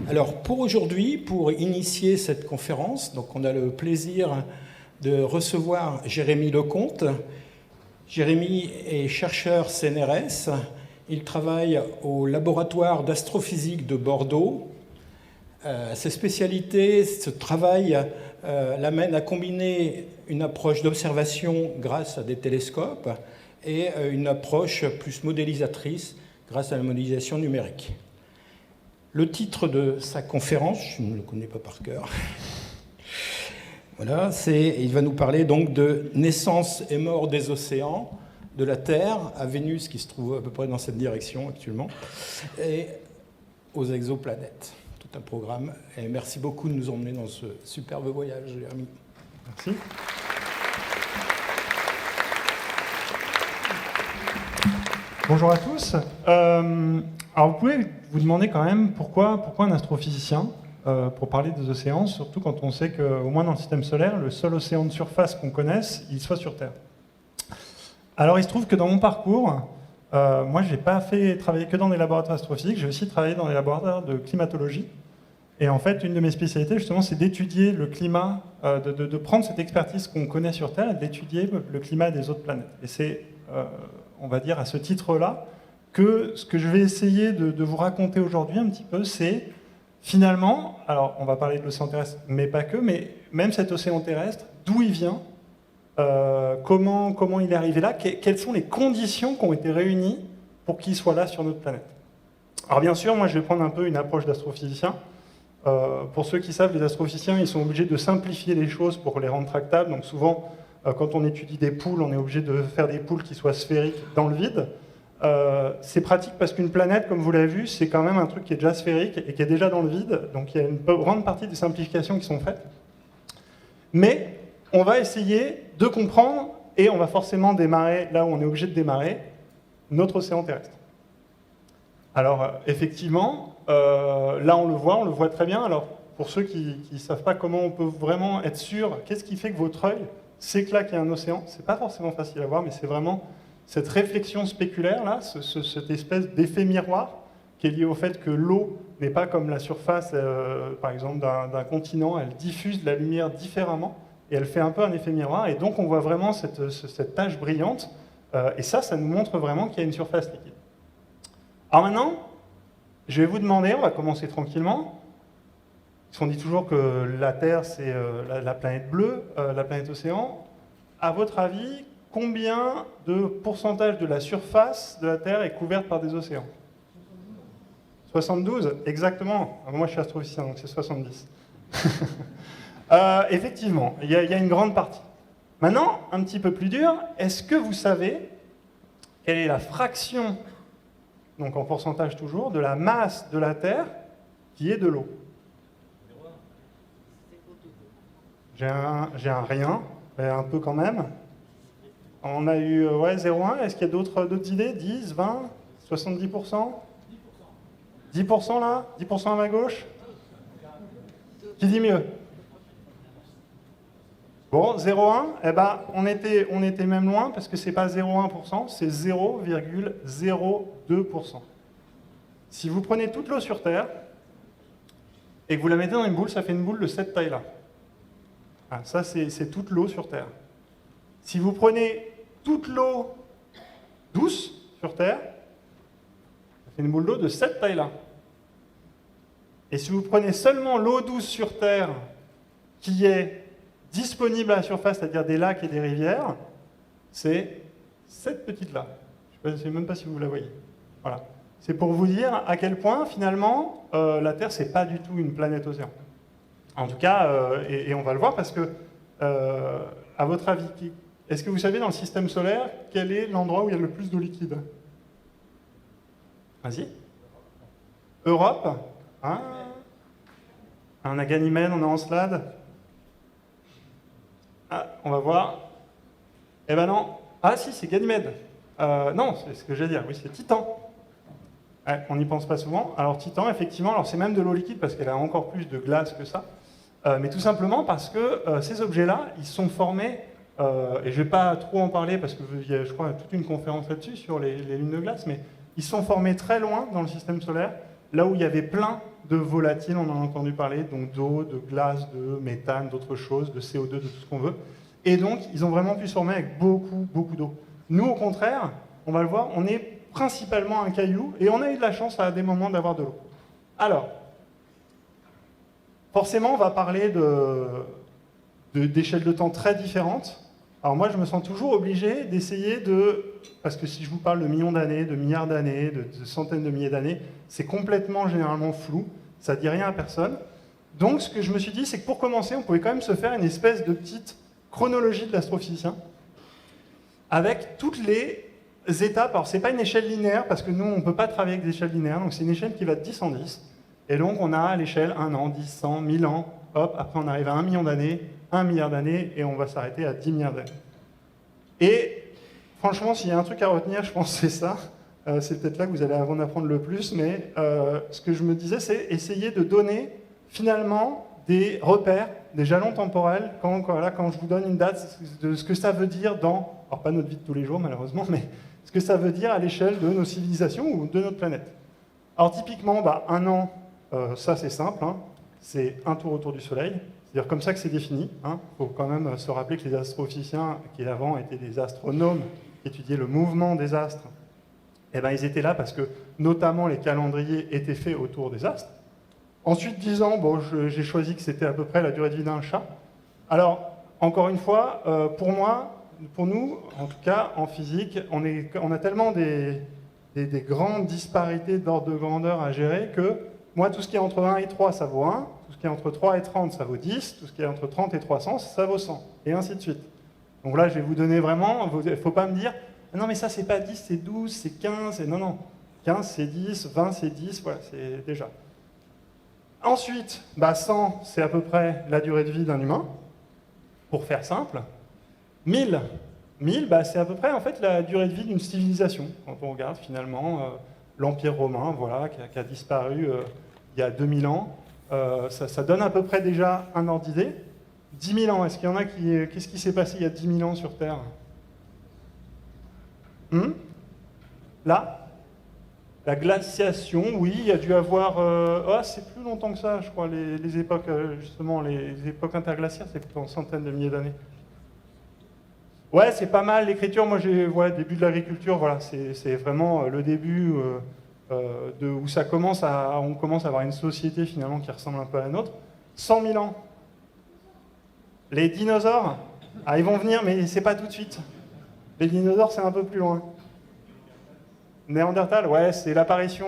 Alors pour aujourd'hui, pour initier cette conférence, donc on a le plaisir de recevoir Jérémy Lecomte. Jérémy est chercheur CNRS, il travaille au laboratoire d'astrophysique de Bordeaux. Ses spécialités, ce travail l'amène à combiner une approche d'observation grâce à des télescopes et une approche plus modélisatrice grâce à la modélisation numérique. Le titre de sa conférence, je ne le connais pas par cœur, voilà, il va nous parler donc de naissance et mort des océans, de la Terre à Vénus, qui se trouve à peu près dans cette direction actuellement, et aux exoplanètes. Tout un programme. Et merci beaucoup de nous emmener dans ce superbe voyage, Jérémy. Merci. Bonjour à tous. Alors vous pouvez vous demander quand même pourquoi un astrophysicien pour parler des océans, surtout quand on sait qu'au moins dans le système solaire, le seul océan de surface qu'on connaisse, il soit sur Terre. Alors il se trouve que dans mon parcours, moi je n'ai pas travaillé que dans des laboratoires astrophysiques, j'ai aussi travaillé dans des laboratoires de climatologie. Et en fait, une de mes spécialités justement, c'est d'étudier le climat, de prendre cette expertise qu'on connaît sur Terre et d'étudier le climat des autres planètes. Et c'est, on va dire à ce titre-là, que ce que je vais essayer de vous raconter aujourd'hui un petit peu, c'est finalement, alors on va parler de l'océan terrestre, mais pas que, mais même cet océan terrestre, d'où il vient, comment il est arrivé là, quelles sont les conditions qui ont été réunies pour qu'il soit là sur notre planète. Alors bien sûr, moi je vais prendre un peu une approche d'astrophysicien. Pour ceux qui savent, les astrophysiciens, ils sont obligés de simplifier les choses pour les rendre tractables. Donc souvent, quand on étudie des poules, on est obligé de faire des poules qui soient sphériques dans le vide. C'est pratique parce qu'une planète, comme vous l'avez vu, c'est quand même un truc qui est déjà sphérique et qui est déjà dans le vide. Donc il y a une grande partie des simplifications qui sont faites. Mais on va essayer de comprendre, et on va forcément démarrer là où on est obligé de démarrer, notre océan terrestre. Alors effectivement, là on le voit très bien. Alors pour ceux qui ne savent pas comment on peut vraiment être sûr, qu'est-ce qui fait que votre œil sait que là qu'il y a un océan, c'est pas forcément facile à voir, mais c'est vraiment cette réflexion spéculaire là, cette espèce d'effet miroir qui est lié au fait que l'eau n'est pas comme la surface, par exemple d'un continent, elle diffuse la lumière différemment et elle fait un peu un effet miroir, et donc on voit vraiment cette tache brillante, et ça nous montre vraiment qu'il y a une surface liquide. Alors maintenant, je vais vous demander, on va commencer tranquillement, parce qu'on dit toujours que la Terre, c'est la planète bleue, la planète océan. À votre avis, combien de pourcentage de la surface de la Terre est couverte par des océans? 72, exactement. Moi, je suis astrophysicien, donc c'est 70. Effectivement, il y a une grande partie. Maintenant, un petit peu plus dur, est-ce que vous savez quelle est la fraction, donc en pourcentage toujours, de la masse de la Terre qui est de l'eau? J'ai un rien, mais un peu quand même. On a eu 0,1. Est-ce qu'il y a d'autres idées? 10, 20, 70%? 10% là? 10% à ma gauche? Qui dit mieux? Bon, 0,1, eh ben, on était même loin, parce que c'est pas 0,1%, c'est 0,02%. Si vous prenez toute l'eau sur Terre, et que vous la mettez dans une boule, ça fait une boule de cette taille-là. Ah, ça, c'est toute l'eau sur Terre. Si vous prenez toute l'eau douce sur Terre, ça fait une boule d'eau de cette taille-là. Et si vous prenez seulement l'eau douce sur Terre, qui est disponible à la surface, c'est-à-dire des lacs et des rivières, c'est cette petite-là. Je ne sais même pas si vous la voyez. Voilà. C'est pour vous dire à quel point, finalement, la Terre, c'est pas du tout une planète océan. En tout cas, et on va le voir parce que, à votre avis, est-ce que vous savez dans le système solaire quel est l'endroit où il y a le plus d'eau liquide? Vas-y. Europe. Hein, on a Ganymède, on a Encelade. Ah, on va voir. Eh ben non. Ah si, c'est Ganymède. Non, c'est ce que j'allais dire. Oui, c'est Titan. Ouais, on n'y pense pas souvent. Alors Titan, effectivement, alors c'est même de l'eau liquide parce qu'elle a encore plus de glace que ça. Mais tout simplement parce que ces objets-là, ils sont formés, et je ne vais pas trop en parler parce qu'il y a, je crois, toute une conférence là-dessus sur les lunes de glace, mais ils sont formés très loin dans le système solaire, là où il y avait plein de volatiles, on en a entendu parler, donc d'eau, de glace, de méthane, d'autres choses, de CO2, de tout ce qu'on veut. Et donc, ils ont vraiment pu se former avec beaucoup, beaucoup d'eau. Nous, au contraire, on va le voir, on est principalement un caillou, et on a eu de la chance à des moments d'avoir de l'eau. Alors, forcément, on va parler d'échelles de temps très différentes. Alors moi, je me sens toujours obligé d'essayer parce que si je vous parle de millions d'années, de milliards d'années, de centaines de milliers d'années, c'est complètement généralement flou, ça ne dit rien à personne. Donc ce que je me suis dit, c'est que pour commencer, on pouvait quand même se faire une espèce de petite chronologie de l'astrophysicien, avec toutes les étapes. Alors c'est pas une échelle linéaire, parce que nous, on ne peut pas travailler avec des échelles linéaires, donc c'est une échelle qui va de 10 en 10. Et donc on a à l'échelle 1 an, 10, 100, 1000 ans, hop, après on arrive à 1 million d'années, 1 milliard d'années, et on va s'arrêter à 10 milliards d'années. Et franchement, s'il y a un truc à retenir, je pense que c'est ça. C'est peut-être là que vous allez en apprendre le plus, mais ce que je me disais, c'est essayer de donner finalement des repères, des jalons temporels, quand je vous donne une date, de ce que ça veut dire dans, alors pas notre vie de tous les jours malheureusement, mais ce que ça veut dire à l'échelle de nos civilisations ou de notre planète. Alors typiquement, un an, ça c'est simple, hein, c'est un tour autour du Soleil. C'est-à-dire comme ça que c'est défini. Il faut quand même se rappeler que les astrophysiciens, qui avant étaient des astronomes, qui étudiaient le mouvement des astres, eh ben, ils étaient là parce que notamment les calendriers étaient faits autour des astres. Ensuite, 10 ans, bon, j'ai choisi que c'était à peu près la durée de vie d'un chat. Alors, encore une fois, pour nous, en tout cas en physique, on a tellement des grandes disparités d'ordre de grandeur à gérer que moi, tout ce qui est entre 1 et 3, ça vaut 1. Tout ce qui est entre 3 et 30, ça vaut 10. Tout ce qui est entre 30 et 300, ça vaut 100. Et ainsi de suite. Donc là, je vais vous donner vraiment... Il ne faut pas me dire, non, mais ça, c'est pas 10, c'est 12, c'est 15. Non, non. 15, c'est 10. 20, c'est 10. Voilà, c'est déjà. Ensuite, 100, c'est à peu près la durée de vie d'un humain. Pour faire simple. 1000, c'est à peu près, en fait, la durée de vie d'une civilisation. Quand on regarde, finalement, l'Empire romain, voilà, qui a disparu il y a 2000 ans. Ça donne à peu près déjà un ordre d'idée. 10 000 ans, est-ce qu'il y en a qui... Qu'est-ce qui s'est passé il y a 10 000 ans sur Terre? Là? La glaciation, oui, il y a dû avoir... c'est plus longtemps que ça, je crois, les époques, justement, les époques interglaciaires, c'est plutôt en centaines de milliers d'années. Ouais, c'est pas mal, l'écriture, moi, début de l'agriculture, voilà, c'est vraiment le début... où on commence à avoir une société finalement qui ressemble un peu à la nôtre. 100 000 ans. Les dinosaures, ils vont venir, mais c'est pas tout de suite. Les dinosaures, c'est un peu plus loin. Néandertal, ouais, c'est l'apparition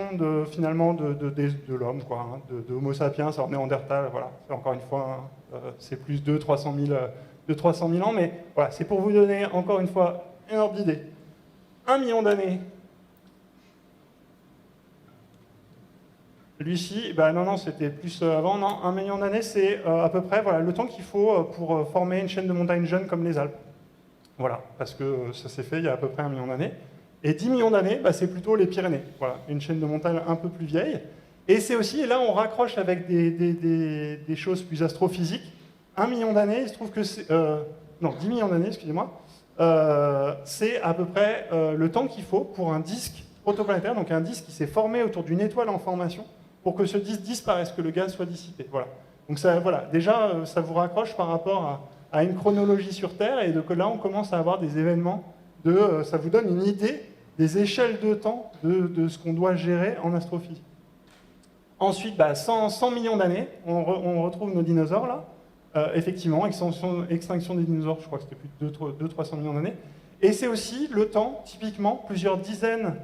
finalement de l'homme, quoi, de Homo sapiens. Alors Néandertal, voilà, encore une fois, c'est plus de 300 000 ans, mais voilà, c'est pour vous donner encore une fois une ordre d'idée. 1 million d'années. Lui-ci, non, c'était plus avant. Non, 1 million d'années, c'est à peu près le temps qu'il faut pour former une chaîne de montagnes jeunes comme les Alpes. Voilà, parce que ça s'est fait il y a à peu près 1 million d'années. Et 10 millions d'années, c'est plutôt les Pyrénées. Voilà, une chaîne de montagnes un peu plus vieille. Et c'est aussi, et là on raccroche avec des choses plus astrophysiques. 1 million d'années, il se trouve que c'est... 10 millions d'années, excusez-moi. C'est à peu près le temps qu'il faut pour un disque protoplanétaire, donc un disque qui s'est formé autour d'une étoile en formation, pour que ce disque disparaisse, que le gaz soit dissipé. Voilà. Donc ça, déjà, ça vous raccroche par rapport à une chronologie sur Terre, et que là, on commence à avoir des événements, ça vous donne une idée des échelles de temps de ce qu'on doit gérer en astrophysique. Ensuite, 100 millions d'années, on retrouve nos dinosaures, là. Effectivement, extinction des dinosaures, je crois que c'était plus de 200-300 millions d'années. Et c'est aussi le temps, typiquement, plusieurs dizaines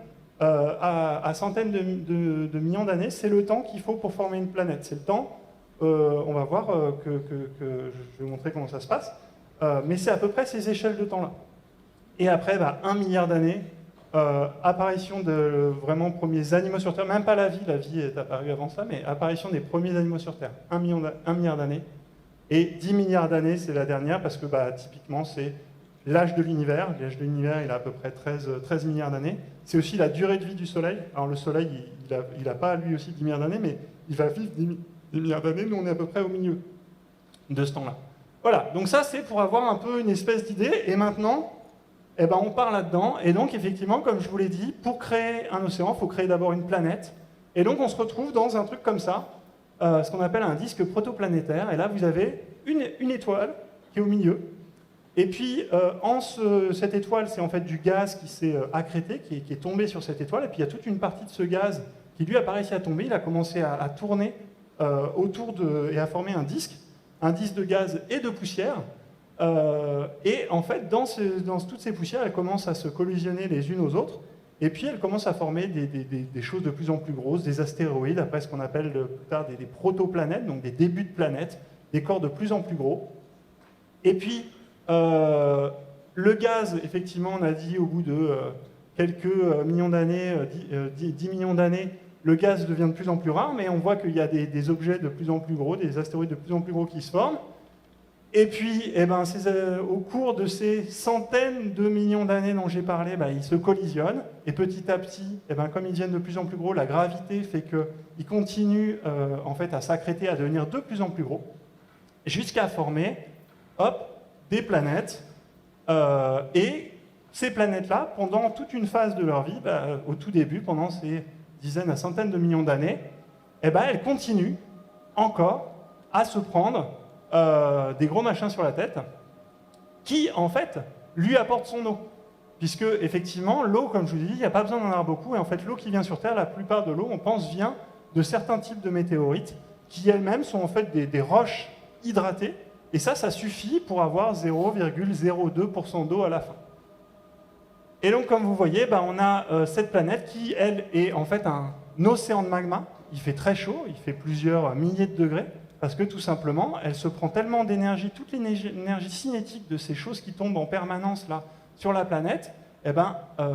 à centaines de millions d'années, c'est le temps qu'il faut pour former une planète. C'est le temps, on va voir que je vais vous montrer comment ça se passe, mais c'est à peu près ces échelles de temps-là. Et après, 1 milliard d'années, apparition de vraiment premiers animaux sur Terre, même pas la vie est apparue avant ça, mais apparition des premiers animaux sur Terre, 1 milliard d'années. Et 10 milliards d'années, c'est la dernière, parce que typiquement, c'est l'âge de l'univers. L'âge de l'univers, il a à peu près 13 milliards d'années. C'est aussi la durée de vie du Soleil. Alors le Soleil, il n'a pas lui aussi 10 milliards d'années, mais il va vivre 10 milliards d'années. Nous, on est à peu près au milieu de ce temps-là. Voilà, donc ça, c'est pour avoir un peu une espèce d'idée. Et maintenant, on part là-dedans. Et donc, effectivement, comme je vous l'ai dit, pour créer un océan, il faut créer d'abord une planète. Et donc, on se retrouve dans un truc comme ça, ce qu'on appelle un disque protoplanétaire. Et là, vous avez une étoile qui est au milieu. Et puis, cette étoile, c'est en fait du gaz qui s'est accrété, qui est tombé sur cette étoile. Et puis, il y a toute une partie de ce gaz qui, lui, a pas réussi à tomber. Il a commencé à tourner autour et à former un disque de gaz et de poussière. Et en fait, dans toutes ces poussières, elles commencent à se collisionner les unes aux autres. Et puis, elles commencent à former des choses de plus en plus grosses, des astéroïdes, après ce qu'on appelle plus tard des protoplanètes, donc des débuts de planètes, des corps de plus en plus gros. Et puis, le gaz, effectivement, on a dit au bout de quelques millions d'années, 10 millions d'années, le gaz devient de plus en plus rare, mais on voit qu'il y a des objets de plus en plus gros, des astéroïdes de plus en plus gros qui se forment. Et puis, au cours de ces centaines de millions d'années dont j'ai parlé, ils se collisionnent. Et petit à petit, comme ils deviennent de plus en plus gros, la gravité fait qu'ils continuent en fait, à s'accréter, à devenir de plus en plus gros, jusqu'à former, des planètes. Et ces planètes-là, pendant toute une phase de leur vie, au tout début, pendant ces dizaines à centaines de millions d'années, elles continuent encore à se prendre des gros machins sur la tête qui, en fait, lui apportent son eau. Puisque, effectivement, l'eau, comme je vous ai dit, il n'y a pas besoin d'en avoir beaucoup. Et en fait, l'eau qui vient sur Terre, la plupart de l'eau, on pense, vient de certains types de météorites qui, elles-mêmes, sont en fait des roches hydratées. Et ça suffit pour avoir 0,02% d'eau à la fin. Et donc, comme vous voyez, on a cette planète qui, elle, est en fait un océan de magma. Il fait très chaud, il fait plusieurs milliers de degrés. Parce que tout simplement, elle se prend tellement d'énergie, toute l'énergie cinétique de ces choses qui tombent en permanence là, sur la planète,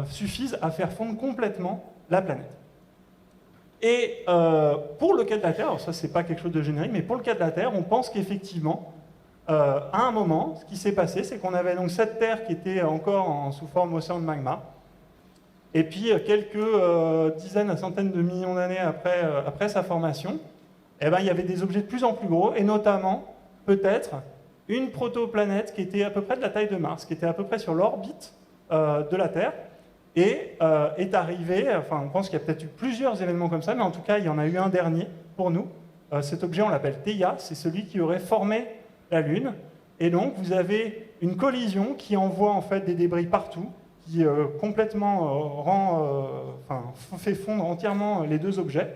suffisent à faire fondre complètement la planète. Et pour le cas de la Terre, alors ça c'est pas quelque chose de générique, mais pour le cas de la Terre, on pense qu'effectivement, à un moment, ce qui s'est passé, c'est qu'on avait donc cette Terre qui était encore sous forme océan de magma, et puis quelques dizaines à centaines de millions d'années après sa formation, il y avait des objets de plus en plus gros, et notamment, peut-être, une protoplanète qui était à peu près de la taille de Mars, qui était à peu près sur l'orbite de la Terre, et est arrivée, enfin on pense qu'il y a peut-être eu plusieurs événements comme ça, mais en tout cas il y en a eu un dernier pour nous. Cet objet on l'appelle Theia, c'est celui qui aurait formé la Lune, et donc vous avez une collision qui envoie en fait des débris partout, qui complètement fait fondre entièrement les deux objets.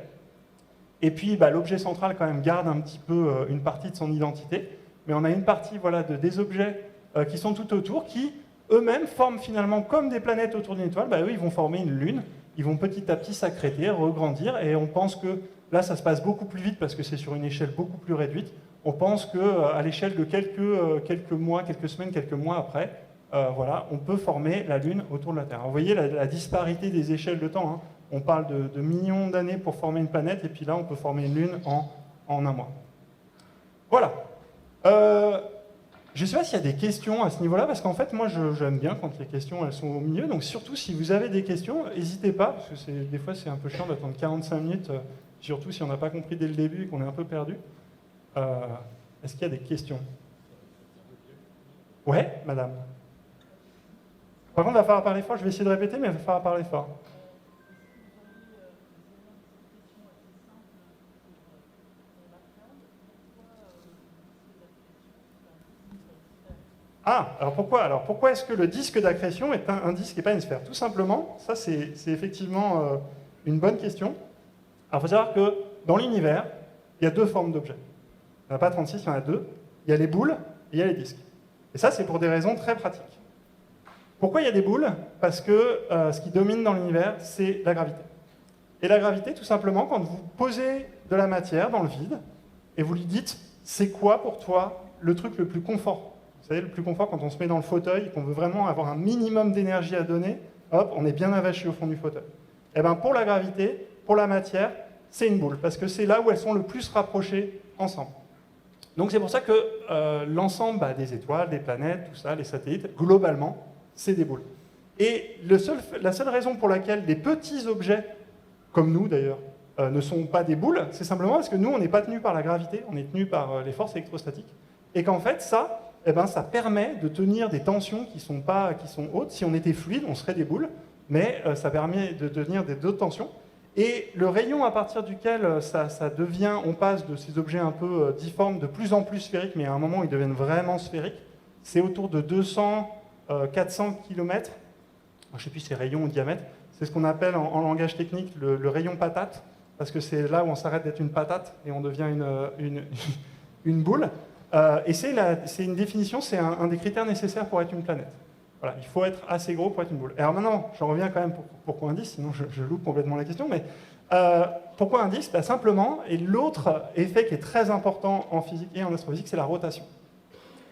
Et puis, l'objet central, quand même, garde un petit peu une partie de son identité. Mais on a une partie des objets qui sont tout autour, qui, eux-mêmes, forment finalement comme des planètes autour d'une étoile. Eux, ils vont former une lune. Ils vont petit à petit s'accréter, regrandir. Et on pense que là, ça se passe beaucoup plus vite parce que c'est sur une échelle beaucoup plus réduite. On pense qu'à l'échelle de quelques mois, quelques semaines, quelques mois après, on peut former la Lune autour de la Terre. Alors, vous voyez la disparité des échelles de temps, hein. On parle de millions d'années pour former une planète, et puis là, on peut former une Lune en un mois. Voilà. Je ne sais pas s'il y a des questions à ce niveau-là, parce qu'en fait, moi, j'aime bien quand les questions elles sont au milieu. Donc, surtout, si vous avez des questions, n'hésitez pas, parce que des fois, c'est un peu chiant d'attendre 45 minutes, surtout si on n'a pas compris dès le début et qu'on est un peu perdu. Est-ce qu'il y a des questions? Ouais, madame. Par contre, il va falloir parler fort. Je vais essayer de répéter, mais il va falloir parler fort. Ah, alors pourquoi est-ce que le disque d'accrétion est un disque et pas une sphère? Tout simplement, ça c'est effectivement une bonne question. Alors il faut savoir que dans l'univers, il y a deux formes d'objets. Il n'y en a pas 36, il y en a deux. Il y a les boules et il y a les disques. Et ça, c'est pour des raisons très pratiques. Pourquoi il y a des boules? Parce que ce qui domine dans l'univers, c'est la gravité. Et la gravité, tout simplement, quand vous posez de la matière dans le vide, et vous lui dites, c'est quoi pour toi le truc le plus confort? Vous savez, le plus confort, quand on se met dans le fauteuil et qu'on veut vraiment avoir un minimum d'énergie à donner, hop, on est bien avachi au fond du fauteuil. Et bien, pour la gravité, pour la matière, c'est une boule, parce que c'est là où elles sont le plus rapprochées ensemble. Donc c'est pour ça que l'ensemble des étoiles, des planètes, tout ça, les satellites, globalement, c'est des boules. Et la seule raison pour laquelle des petits objets, comme nous d'ailleurs, ne sont pas des boules, c'est simplement parce que nous, on n'est pas tenus par la gravité, on est tenus par les forces électrostatiques. Et qu'en fait, ça permet de tenir des tensions qui sont hautes. Si on était fluide, on serait des boules, mais ça permet de tenir d'autres tensions. Et le rayon à partir duquel ça devient, on passe de ces objets un peu difformes, de plus en plus sphériques, mais à un moment ils deviennent vraiment sphériques, c'est autour de 200-400 km. Je ne sais plus si c'est rayon ou diamètre. C'est ce qu'on appelle en langage technique le rayon patate, parce que c'est là où on s'arrête d'être une patate et on devient une boule. Et c'est une définition, c'est un des critères nécessaires pour être une planète. Voilà, il faut être assez gros pour être une boule. Alors maintenant, j'en reviens quand même pourquoi un disque, sinon je loupe complètement la question, mais pourquoi un disque? Simplement, et l'autre effet qui est très important en physique et en astrophysique, c'est la rotation.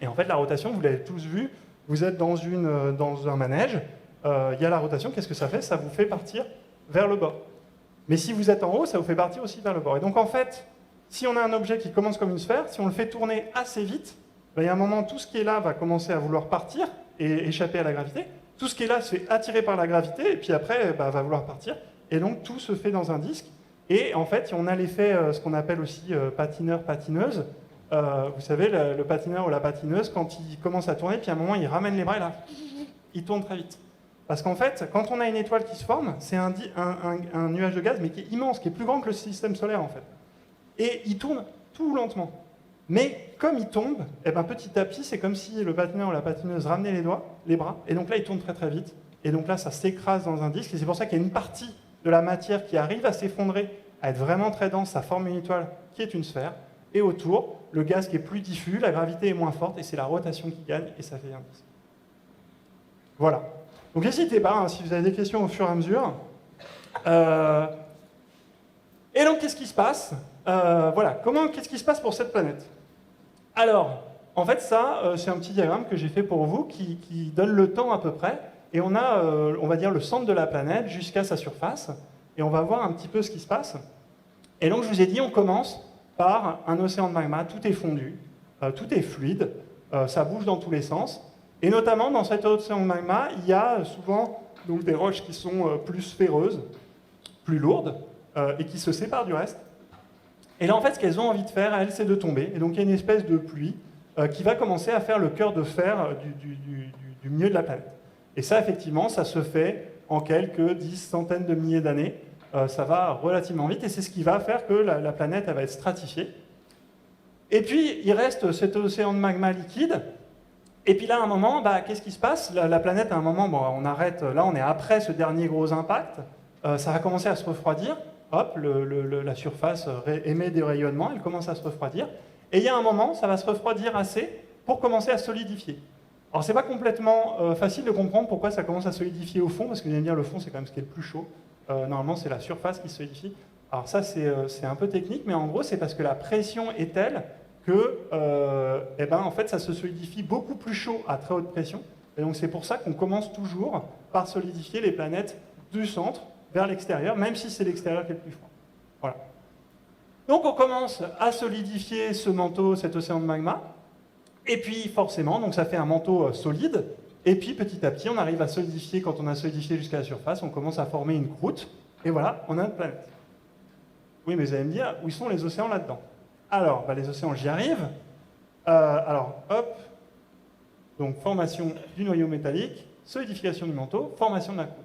Et en fait, la rotation, vous l'avez tous vu, vous êtes dans un manège, il y a la rotation, qu'est-ce que ça fait? Ça vous fait partir vers le bord. Mais si vous êtes en haut, ça vous fait partir aussi vers le bord. Et donc en fait, si on a un objet qui commence comme une sphère, si on le fait tourner assez vite, il y a un moment, tout ce qui est là va commencer à vouloir partir et échapper à la gravité. Tout ce qui est là se fait attirer par la gravité, et puis après, va vouloir partir. Et donc tout se fait dans un disque. Et en fait, on a l'effet, ce qu'on appelle aussi patineur-patineuse. Vous savez, le patineur ou la patineuse, quand il commence à tourner, puis à un moment, il ramène les bras, et là, il tourne très vite. Parce qu'en fait, quand on a une étoile qui se forme, c'est un nuage de gaz, mais qui est immense, qui est plus grand que le système solaire, en fait. Et il tourne tout lentement. Mais comme il tombe, petit à petit, c'est comme si le patineur ou la patineuse ramenait les bras, et donc là, il tourne très très vite. Et donc là, ça s'écrase dans un disque, et c'est pour ça qu'il y a une partie de la matière qui arrive à s'effondrer, à être vraiment très dense, ça forme une étoile qui est une sphère, et autour, le gaz qui est plus diffus, la gravité est moins forte, et c'est la rotation qui gagne, et ça fait un disque. Voilà. Donc n'hésitez pas, si vous avez des questions au fur et à mesure. Et donc, qu'est-ce qui se passe? Voilà, qu'est-ce qui se passe pour cette planète? Alors, en fait, ça, c'est un petit diagramme que j'ai fait pour vous qui donne le temps à peu près. Et on a, on va dire, le centre de la planète jusqu'à sa surface. Et on va voir un petit peu ce qui se passe. Et donc, je vous ai dit, on commence par un océan de magma, tout est fondu, tout est fluide, ça bouge dans tous les sens. Et notamment, dans cet océan de magma, il y a souvent donc, des roches qui sont plus sphéreuses, plus lourdes, et qui se séparent du reste. Et là, en fait, ce qu'elles ont envie de faire, elles, c'est de tomber. Et donc, il y a une espèce de pluie qui va commencer à faire le cœur de fer du milieu de la planète. Et ça, effectivement, ça se fait en quelques centaines de milliers d'années. Ça va relativement vite, et c'est ce qui va faire que la planète elle va être stratifiée. Et puis, il reste cet océan de magma liquide. Et puis là, à un moment, qu'est-ce qui se passe? La planète, à un moment, on arrête. Là, on est après ce dernier gros impact. Ça va commencer à se refroidir. Hop, la surface émet des rayonnements, elle commence à se refroidir. Et il y a un moment, ça va se refroidir assez pour commencer à solidifier. Alors, c'est pas complètement facile de comprendre pourquoi ça commence à solidifier au fond, parce que vous allez me dire, le fond, c'est quand même ce qui est le plus chaud. Normalement, c'est la surface qui se solidifie. Alors ça, c'est un peu technique, mais en gros, c'est parce que la pression est telle que, en fait, ça se solidifie beaucoup plus chaud à très haute pression. Et donc, c'est pour ça qu'on commence toujours par solidifier les planètes du centre vers l'extérieur, même si c'est l'extérieur qui est le plus froid. Voilà. Donc, on commence à solidifier ce manteau, cet océan de magma. Et puis, forcément, donc ça fait un manteau solide. Et puis, petit à petit, on arrive à solidifier. Quand on a solidifié jusqu'à la surface, on commence à former une croûte. Et voilà, on a une planète. Oui, mais vous allez me dire, où sont les océans là-dedans? Alors, les océans, j'y arrive. Alors, hop. Donc, formation du noyau métallique, solidification du manteau, formation de la croûte.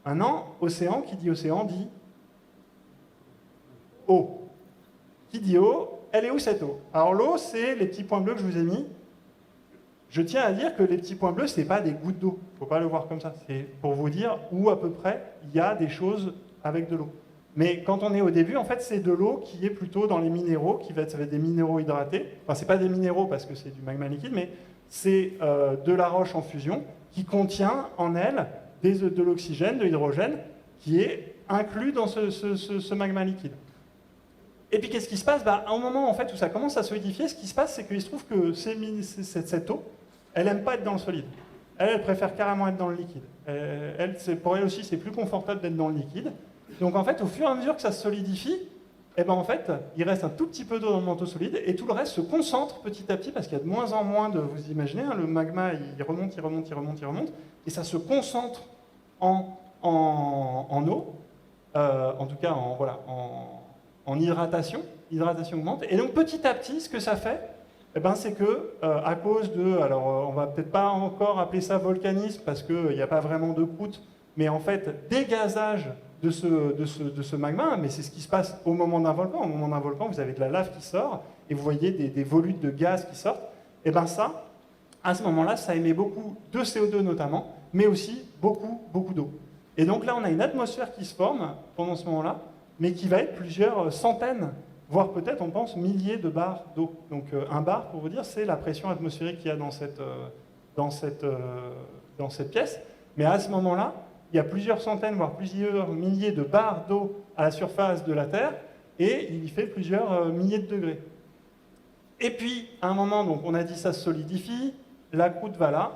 Maintenant, océan, qui dit océan, dit eau. Qui dit eau, elle est où cette eau? Alors, l'eau, c'est les petits points bleus que je vous ai mis. Je tiens à dire que les petits points bleus, ce n'est pas des gouttes d'eau. Il ne faut pas le voir comme ça. C'est pour vous dire où, à peu près, il y a des choses avec de l'eau. Mais quand on est au début, en fait, c'est de l'eau qui est plutôt dans les minéraux, ça va être des minéraux hydratés. Enfin, ce n'est pas des minéraux parce que c'est du magma liquide, mais c'est de la roche en fusion qui contient en elle de l'oxygène, de l'hydrogène, qui est inclus dans ce magma liquide. Et puis, qu'est-ce qui se passe? Au moment en fait, où ça commence à solidifier, ce qui se passe, c'est qu'il se trouve que cette eau, elle n'aime pas être dans le solide. Elle préfère carrément être dans le liquide. Pour elle aussi, c'est plus confortable d'être dans le liquide. Donc en fait, au fur et à mesure que ça se solidifie, en fait, il reste un tout petit peu d'eau dans le manteau solide et tout le reste se concentre petit à petit parce qu'il y a de moins en moins de... Vous imaginez, le magma, il remonte, et ça se concentre en eau, en tout cas en hydratation. L'hydratation augmente. Et donc petit à petit, ce que ça fait, c'est que à cause de... Alors on va peut-être pas encore appeler ça volcanisme parce qu'il n'y a pas vraiment de croûte, mais en fait, dégazage de ce magma, mais c'est ce qui se passe au moment d'un volcan. Au moment d'un volcan, vous avez de la lave qui sort, et vous voyez des volutes de gaz qui sortent. Et bien ça, à ce moment-là, ça émet beaucoup de CO2 notamment, mais aussi beaucoup, beaucoup d'eau. Et donc là, on a une atmosphère qui se forme pendant ce moment-là, mais qui va être plusieurs centaines, voire peut-être, on pense, milliers de bars d'eau. Donc un bar, pour vous dire, c'est la pression atmosphérique qu'il y a dans cette pièce. Mais à ce moment-là, il y a plusieurs centaines, voire plusieurs milliers de bars d'eau à la surface de la Terre, et il y fait plusieurs milliers de degrés. Et puis, à un moment, donc, on a dit ça se solidifie, la croûte va là,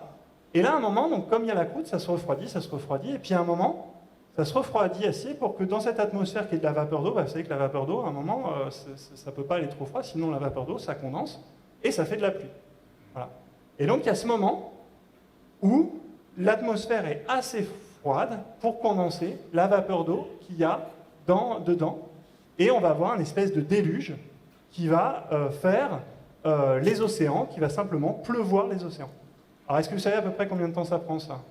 et là, à un moment, donc, comme il y a la croûte, ça se refroidit, et puis à un moment, ça se refroidit assez pour que dans cette atmosphère qui est de la vapeur d'eau, vous savez que la vapeur d'eau, à un moment, ça ne peut pas aller trop froid, sinon la vapeur d'eau, ça condense, et ça fait de la pluie. Voilà. Et donc, il y a ce moment où l'atmosphère est assez froide pour condenser la vapeur d'eau qu'il y a dedans, et on va avoir une espèce de déluge qui va faire les océans, qui va simplement pleuvoir les océans. Alors, est-ce que vous savez à peu près combien de temps ça prend, ça?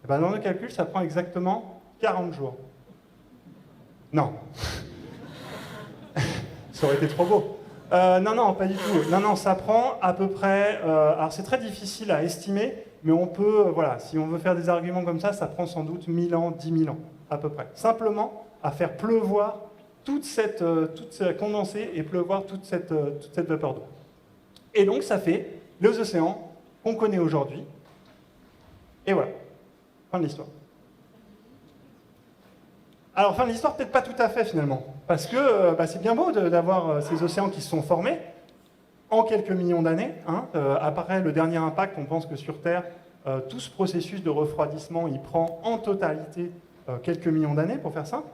Eh bien, dans nos calculs, ça prend exactement 40 jours. Non. Ça aurait été trop beau. Non, pas du tout. Non, ça prend à peu près... alors, c'est très difficile à estimer, mais on peut... voilà, si on veut faire des arguments comme ça prend sans doute 1000 ans, 10 000 ans, à peu près. Simplement à faire pleuvoir toute cette condensée et pleuvoir toute cette vapeur d'eau. Et donc, ça fait les océans qu'on connaît aujourd'hui. Et voilà. Fin de l'histoire. Alors, fin de l'histoire, peut-être pas tout à fait, finalement. Parce que c'est bien beau d'avoir ces océans qui se sont formés en quelques millions d'années. Après le dernier impact, on pense que sur Terre, tout ce processus de refroidissement, il prend en totalité quelques millions d'années, pour faire simple.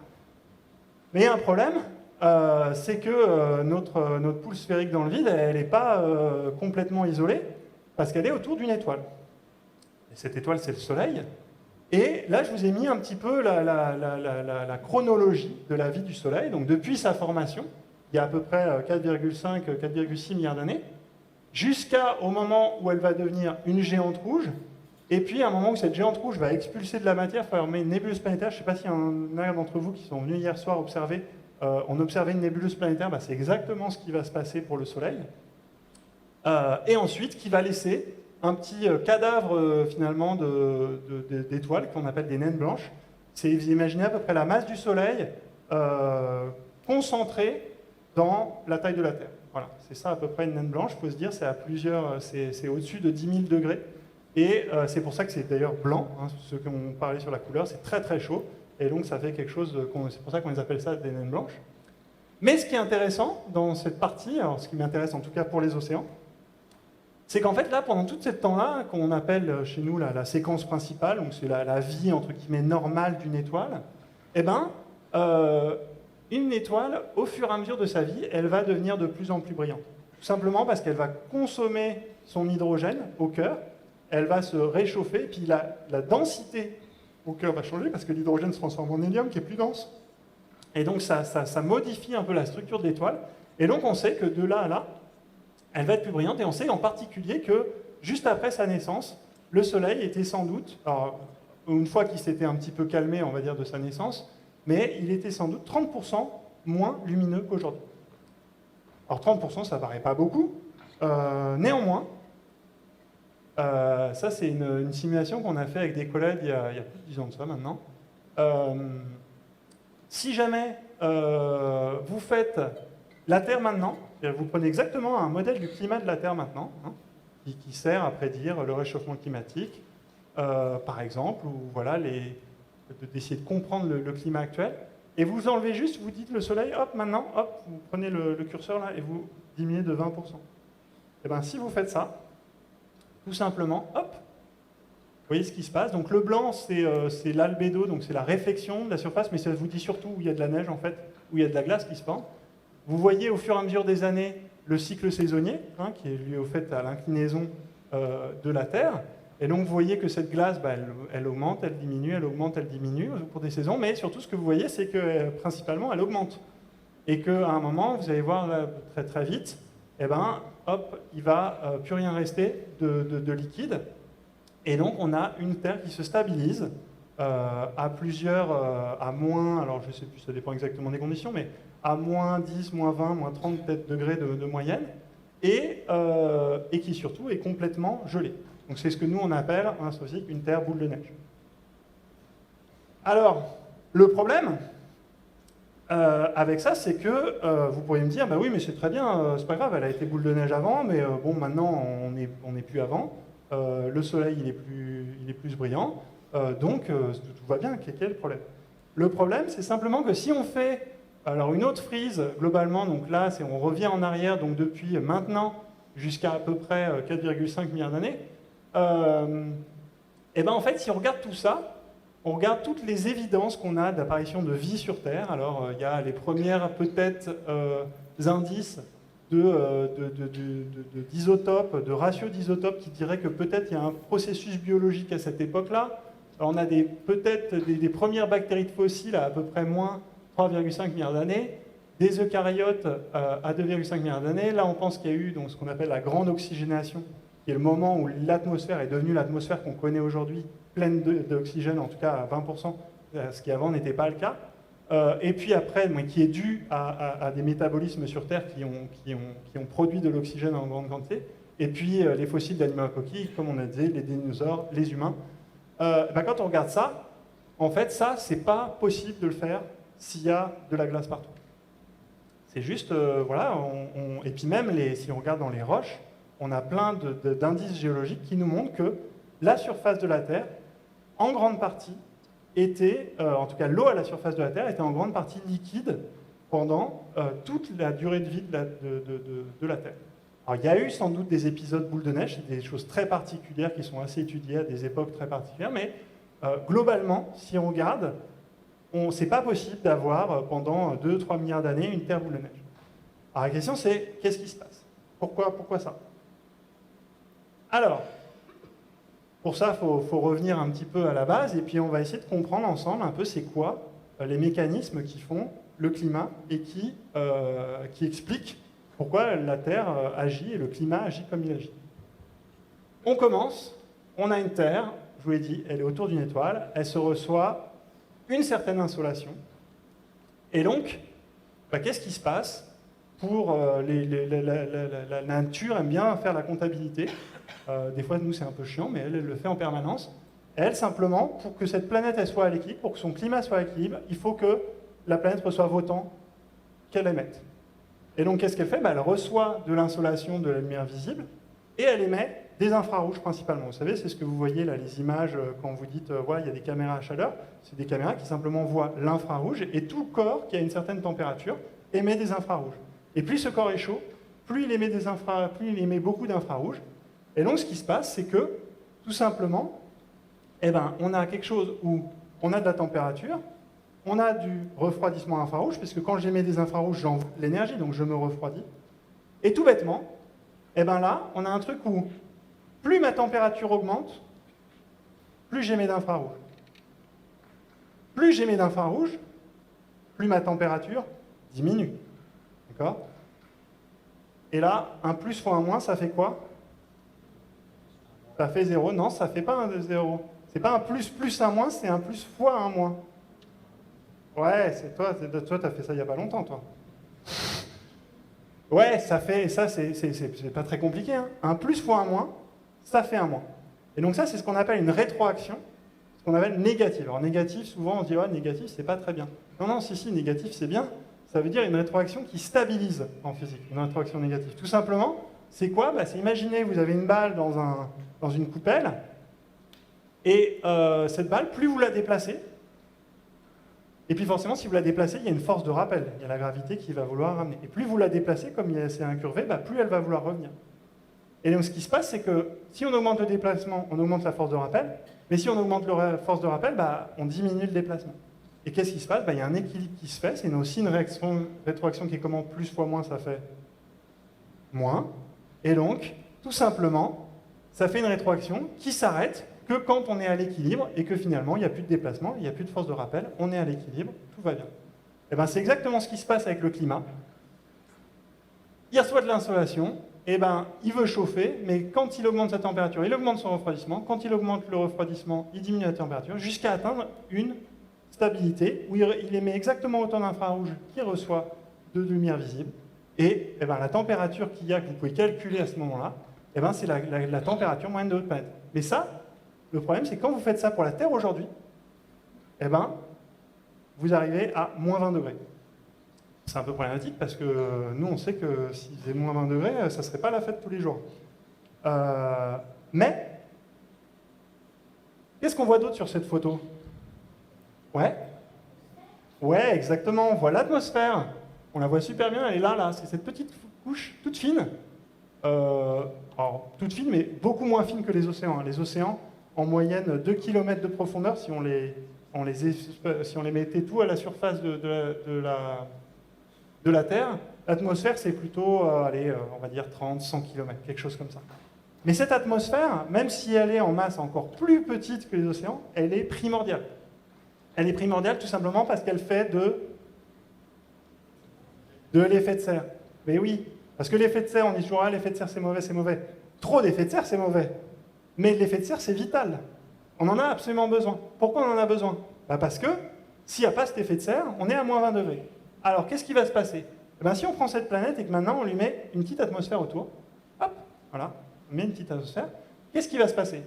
Mais il y a un problème, c'est que notre boule sphérique dans le vide, elle n'est pas complètement isolée, parce qu'elle est autour d'une étoile. Et cette étoile, c'est le Soleil. Et là, je vous ai mis un petit peu la chronologie de la vie du Soleil. Donc, depuis sa formation, il y a à peu près 4,5, 4,6 milliards d'années, jusqu'au moment où elle va devenir une géante rouge. Et puis, à un moment où cette géante rouge va expulser de la matière, former une nébuleuse planétaire. Je ne sais pas s'il y en a d'entre vous qui sont venus hier soir observer. On observait une nébuleuse planétaire. C'est exactement ce qui va se passer pour le Soleil. Et ensuite, qui va laisser un petit cadavre finalement d'étoiles qu'on appelle des naines blanches. Vous imaginez à peu près la masse du Soleil concentrée dans la taille de la Terre. Voilà, c'est ça à peu près une naine blanche. Il faut se dire, c'est au-dessus de 10 000 degrés. Et c'est pour ça que c'est d'ailleurs blanc. Ceux qui ont parlé sur la couleur, c'est très très chaud. Et donc ça fait quelque chose, c'est pour ça qu'on les appelle ça des naines blanches. Mais ce qui est intéressant dans cette partie, alors ce qui m'intéresse en tout cas pour les océans, c'est qu'en fait, là, pendant tout ce temps-là, qu'on appelle chez nous la séquence principale, donc c'est la vie, entre guillemets, normale d'une étoile, eh ben, une étoile, au fur et à mesure de sa vie, elle va devenir de plus en plus brillante. Tout simplement parce qu'elle va consommer son hydrogène au cœur, elle va se réchauffer, et puis la densité au cœur va changer, parce que l'hydrogène se transforme en hélium, qui est plus dense. Et donc, ça modifie un peu la structure de l'étoile. Et donc, on sait que de là à là, elle va être plus brillante, et on sait en particulier que, juste après sa naissance, le Soleil était sans doute, alors, une fois qu'il s'était un petit peu calmé, on va dire, de sa naissance, mais il était sans doute 30% moins lumineux qu'aujourd'hui. Alors 30%, ça ne paraît pas beaucoup. Néanmoins, ça c'est une simulation qu'on a fait avec des collègues il y a plus de 10 ans de ça maintenant. Si jamais vous faites la Terre maintenant, vous prenez exactement un modèle du climat de la Terre maintenant, qui sert à prédire le réchauffement climatique, par exemple, ou voilà, d'essayer de comprendre le climat actuel, et vous enlevez juste, vous dites le Soleil, hop, maintenant, hop, vous prenez le curseur là, et vous diminuez de 20%. Et bien, si vous faites ça, tout simplement, hop, vous voyez ce qui se passe. Donc le blanc, c'est l'albédo, donc c'est la réflexion de la surface, mais ça vous dit surtout où il y a de la neige, en fait, où il y a de la glace qui se forme. Vous voyez au fur et à mesure des années le cycle saisonnier, qui est lié au fait à l'inclinaison de la Terre. Et donc vous voyez que cette glace, elle augmente, elle diminue, elle augmente, elle diminue au cours des saisons, mais surtout ce que vous voyez, c'est que principalement elle augmente. Et qu'à un moment, vous allez voir là, très très vite, eh ben, hop, il ne va plus rien rester de liquide. Et donc on a une Terre qui se stabilise à moins, alors je ne sais plus, ça dépend exactement des conditions, mais à moins 10, moins 20, moins 30 peut-être degrés de moyenne, et qui surtout est complètement gelé. Donc c'est ce que nous on appelle en astrophysique une Terre boule de neige. Alors, le problème avec ça, c'est que vous pourriez me dire, bah oui, mais c'est très bien, c'est pas grave, elle a été boule de neige avant, mais bon, maintenant on n'est plus avant, le soleil il est plus brillant, donc tout va bien, quel est le problème? Le problème, c'est simplement que si on fait alors une autre frise, globalement, donc là, on revient en arrière, donc depuis maintenant jusqu'à à peu près 4,5 milliards d'années, et ben en fait, si on regarde tout ça, on regarde toutes les évidences qu'on a d'apparition de vie sur Terre. Alors, il y a les premières, peut-être, indices d'isotopes, de ratios d'isotopes qui diraient que peut-être il y a un processus biologique à cette époque-là. Alors, on a peut-être des premières bactéries de fossiles à peu près moins 3,5 milliards d'années, des eucaryotes à 2,5 milliards d'années. Là, on pense qu'il y a eu donc, ce qu'on appelle la grande oxygénation, qui est le moment où l'atmosphère est devenue l'atmosphère qu'on connaît aujourd'hui, pleine d'oxygène, en tout cas à 20%, ce qui avant n'était pas le cas. Et puis après, qui est dû à des métabolismes sur Terre qui ont produit de l'oxygène en grande quantité. Et puis les fossiles d'animaux à coquilles, comme on a dit, les dinosaures, les humains. Quand on regarde ça, en fait, ça, c'est pas possible de le faire s'il y a de la glace partout. C'est juste, voilà, et puis même, si on regarde dans les roches, on a plein d'indices géologiques qui nous montrent que la surface de la Terre, en grande partie, en tout cas l'eau à la surface de la Terre, était en grande partie liquide pendant toute la durée de vie de la Terre. Alors, il y a eu sans doute des épisodes boule de neige, des choses très particulières qui sont assez étudiées à des époques très particulières, mais globalement, si on regarde, c'est pas possible d'avoir pendant 2-3 milliards d'années une Terre boule de neige. Alors la question c'est, qu'est-ce qui se passe? Pourquoi ça? Alors, pour ça, il faut revenir un petit peu à la base, et puis on va essayer de comprendre ensemble un peu c'est quoi les mécanismes qui font le climat et qui expliquent pourquoi la Terre agit et le climat agit comme il agit. On commence, on a une Terre, je vous l'ai dit, elle est autour d'une étoile, elle se reçoit une certaine insolation, et donc, qu'est-ce qui se passe pour la nature aime bien faire la comptabilité. Des fois, nous, c'est un peu chiant, mais elle le fait en permanence. Elle, simplement, pour que cette planète elle soit à l'équilibre, pour que son climat soit à l'équilibre, il faut que la planète reçoive autant qu'elle émette. Et donc, qu'est-ce qu'elle fait? Elle reçoit de l'insolation, de la lumière visible, et elle émet des infrarouges principalement. Vous savez, c'est ce que vous voyez là, les images, quand vous dites, il y a des caméras à chaleur, c'est des caméras qui simplement voient l'infrarouge, et tout le corps qui a une certaine température émet des infrarouges. Et plus ce corps est chaud, plus il émet beaucoup d'infrarouges. Et donc, ce qui se passe, c'est que, tout simplement, on a quelque chose où on a de la température, on a du refroidissement infrarouge, puisque quand j'émets des infrarouges, j'envoie de l'énergie, donc je me refroidis. Et tout bêtement, là, on a un truc où plus ma température augmente, plus j'émets d'infrarouge. Plus j'émets d'infrarouge, plus ma température diminue. D'accord? Et là, un plus fois un moins, ça fait quoi? Ça fait 0. Non, ça ne fait pas un 0. C'est pas un plus plus un moins, c'est un plus fois un moins. Ouais, c'est toi, t'as fait ça il n'y a pas longtemps, toi. Ouais, ça c'est pas très compliqué. Hein. Un plus fois un moins, ça fait un moins. Et donc ça, c'est ce qu'on appelle une rétroaction, ce qu'on appelle négative. Alors négatif, souvent on se dit, ouais, négatif, c'est pas très bien. Non, si, négatif, c'est bien. Ça veut dire une rétroaction qui stabilise en physique, une rétroaction négative. Tout simplement, c'est quoi? C'est imaginer, vous avez une balle dans une coupelle, et cette balle, plus vous la déplacez, et puis forcément, si vous la déplacez, il y a une force de rappel, il y a la gravité qui va vouloir ramener. Et plus vous la déplacez, comme c'est incurvé, plus elle va vouloir revenir. Et donc ce qui se passe, c'est que si on augmente le déplacement, on augmente la force de rappel, mais si on augmente la force de rappel, on diminue le déplacement. Et qu'est-ce qui se passe? Il y a un équilibre qui se fait, c'est aussi une rétroaction qui est comment? Plus fois moins, ça fait moins. Et donc, tout simplement, ça fait une rétroaction qui s'arrête que quand on est à l'équilibre et que finalement, il n'y a plus de déplacement, il n'y a plus de force de rappel, on est à l'équilibre, tout va bien. C'est exactement ce qui se passe avec le climat. Il reçoit de l'insolation, eh ben, il veut chauffer, mais quand il augmente sa température, il augmente son refroidissement. Quand il augmente le refroidissement, il diminue la température, jusqu'à atteindre une stabilité où il émet exactement autant d'infrarouge qu'il reçoit de lumière visible. Et eh ben, la température qu'il y a, que vous pouvez calculer à ce moment-là, eh ben, c'est la température moyenne de votre planète. Mais ça, le problème, c'est que quand vous faites ça pour la Terre aujourd'hui, eh ben, vous arrivez à moins 20 degrés. C'est un peu problématique parce que nous, on sait que s'il faisait moins 20 degrés, ça ne serait pas la fête tous les jours. Mais, qu'est-ce qu'on voit d'autre sur cette photo? Ouais, exactement. On voit l'atmosphère. On la voit super bien, elle est là. C'est cette petite couche toute fine. Alors, toute fine, mais beaucoup moins fine que les océans. Les océans, en moyenne, 2 km de profondeur, si on les mettait tout à la surface de la Terre, l'atmosphère, c'est plutôt, on va dire 30, 100 km, quelque chose comme ça. Mais cette atmosphère, même si elle est en masse encore plus petite que les océans, elle est primordiale. Elle est primordiale tout simplement parce qu'elle fait de l'effet de serre. Mais oui, parce que l'effet de serre, on dit toujours, ah, l'effet de serre, c'est mauvais, c'est mauvais. Trop d'effet de serre, c'est mauvais. Mais l'effet de serre, c'est vital. On en a absolument besoin. Pourquoi on en a besoin? Parce que s'il n'y a pas cet effet de serre, on est à moins 20 degrés. Alors, qu'est-ce qui va se passer? Si on prend cette planète et que maintenant on lui met une petite atmosphère autour, hop, voilà, on met une petite atmosphère, qu'est-ce qui va se passer?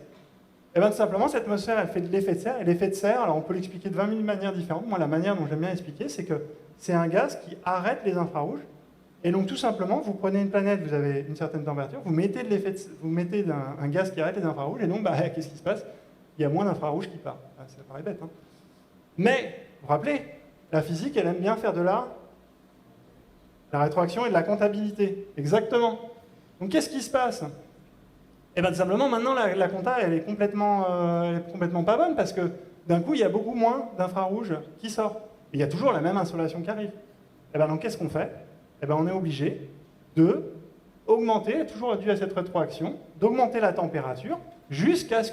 Tout simplement, cette atmosphère, elle fait de l'effet de serre. Et l'effet de serre, alors on peut l'expliquer de 20 000 manières différentes. Moi, la manière dont j'aime bien expliquer, c'est que c'est un gaz qui arrête les infrarouges. Et donc, tout simplement, vous prenez une planète, vous avez une certaine température, vous mettez un gaz qui arrête les infrarouges, et donc, qu'est-ce qui se passe? Il y a moins d'infrarouges qui partent. Ça paraît bête, hein. Mais, vous vous rappelez, la physique, elle aime bien faire de la rétroaction et de la comptabilité. Exactement. Donc, qu'est-ce qui se passe? Tout simplement, maintenant, la compta, elle est complètement pas bonne, parce que, d'un coup, il y a beaucoup moins d'infrarouges qui sortent. Et il y a toujours la même insolation qui arrive. Donc, qu'est-ce qu'on fait? On est obligé de augmenter, toujours dû à cette rétroaction, d'augmenter la température jusqu'à ce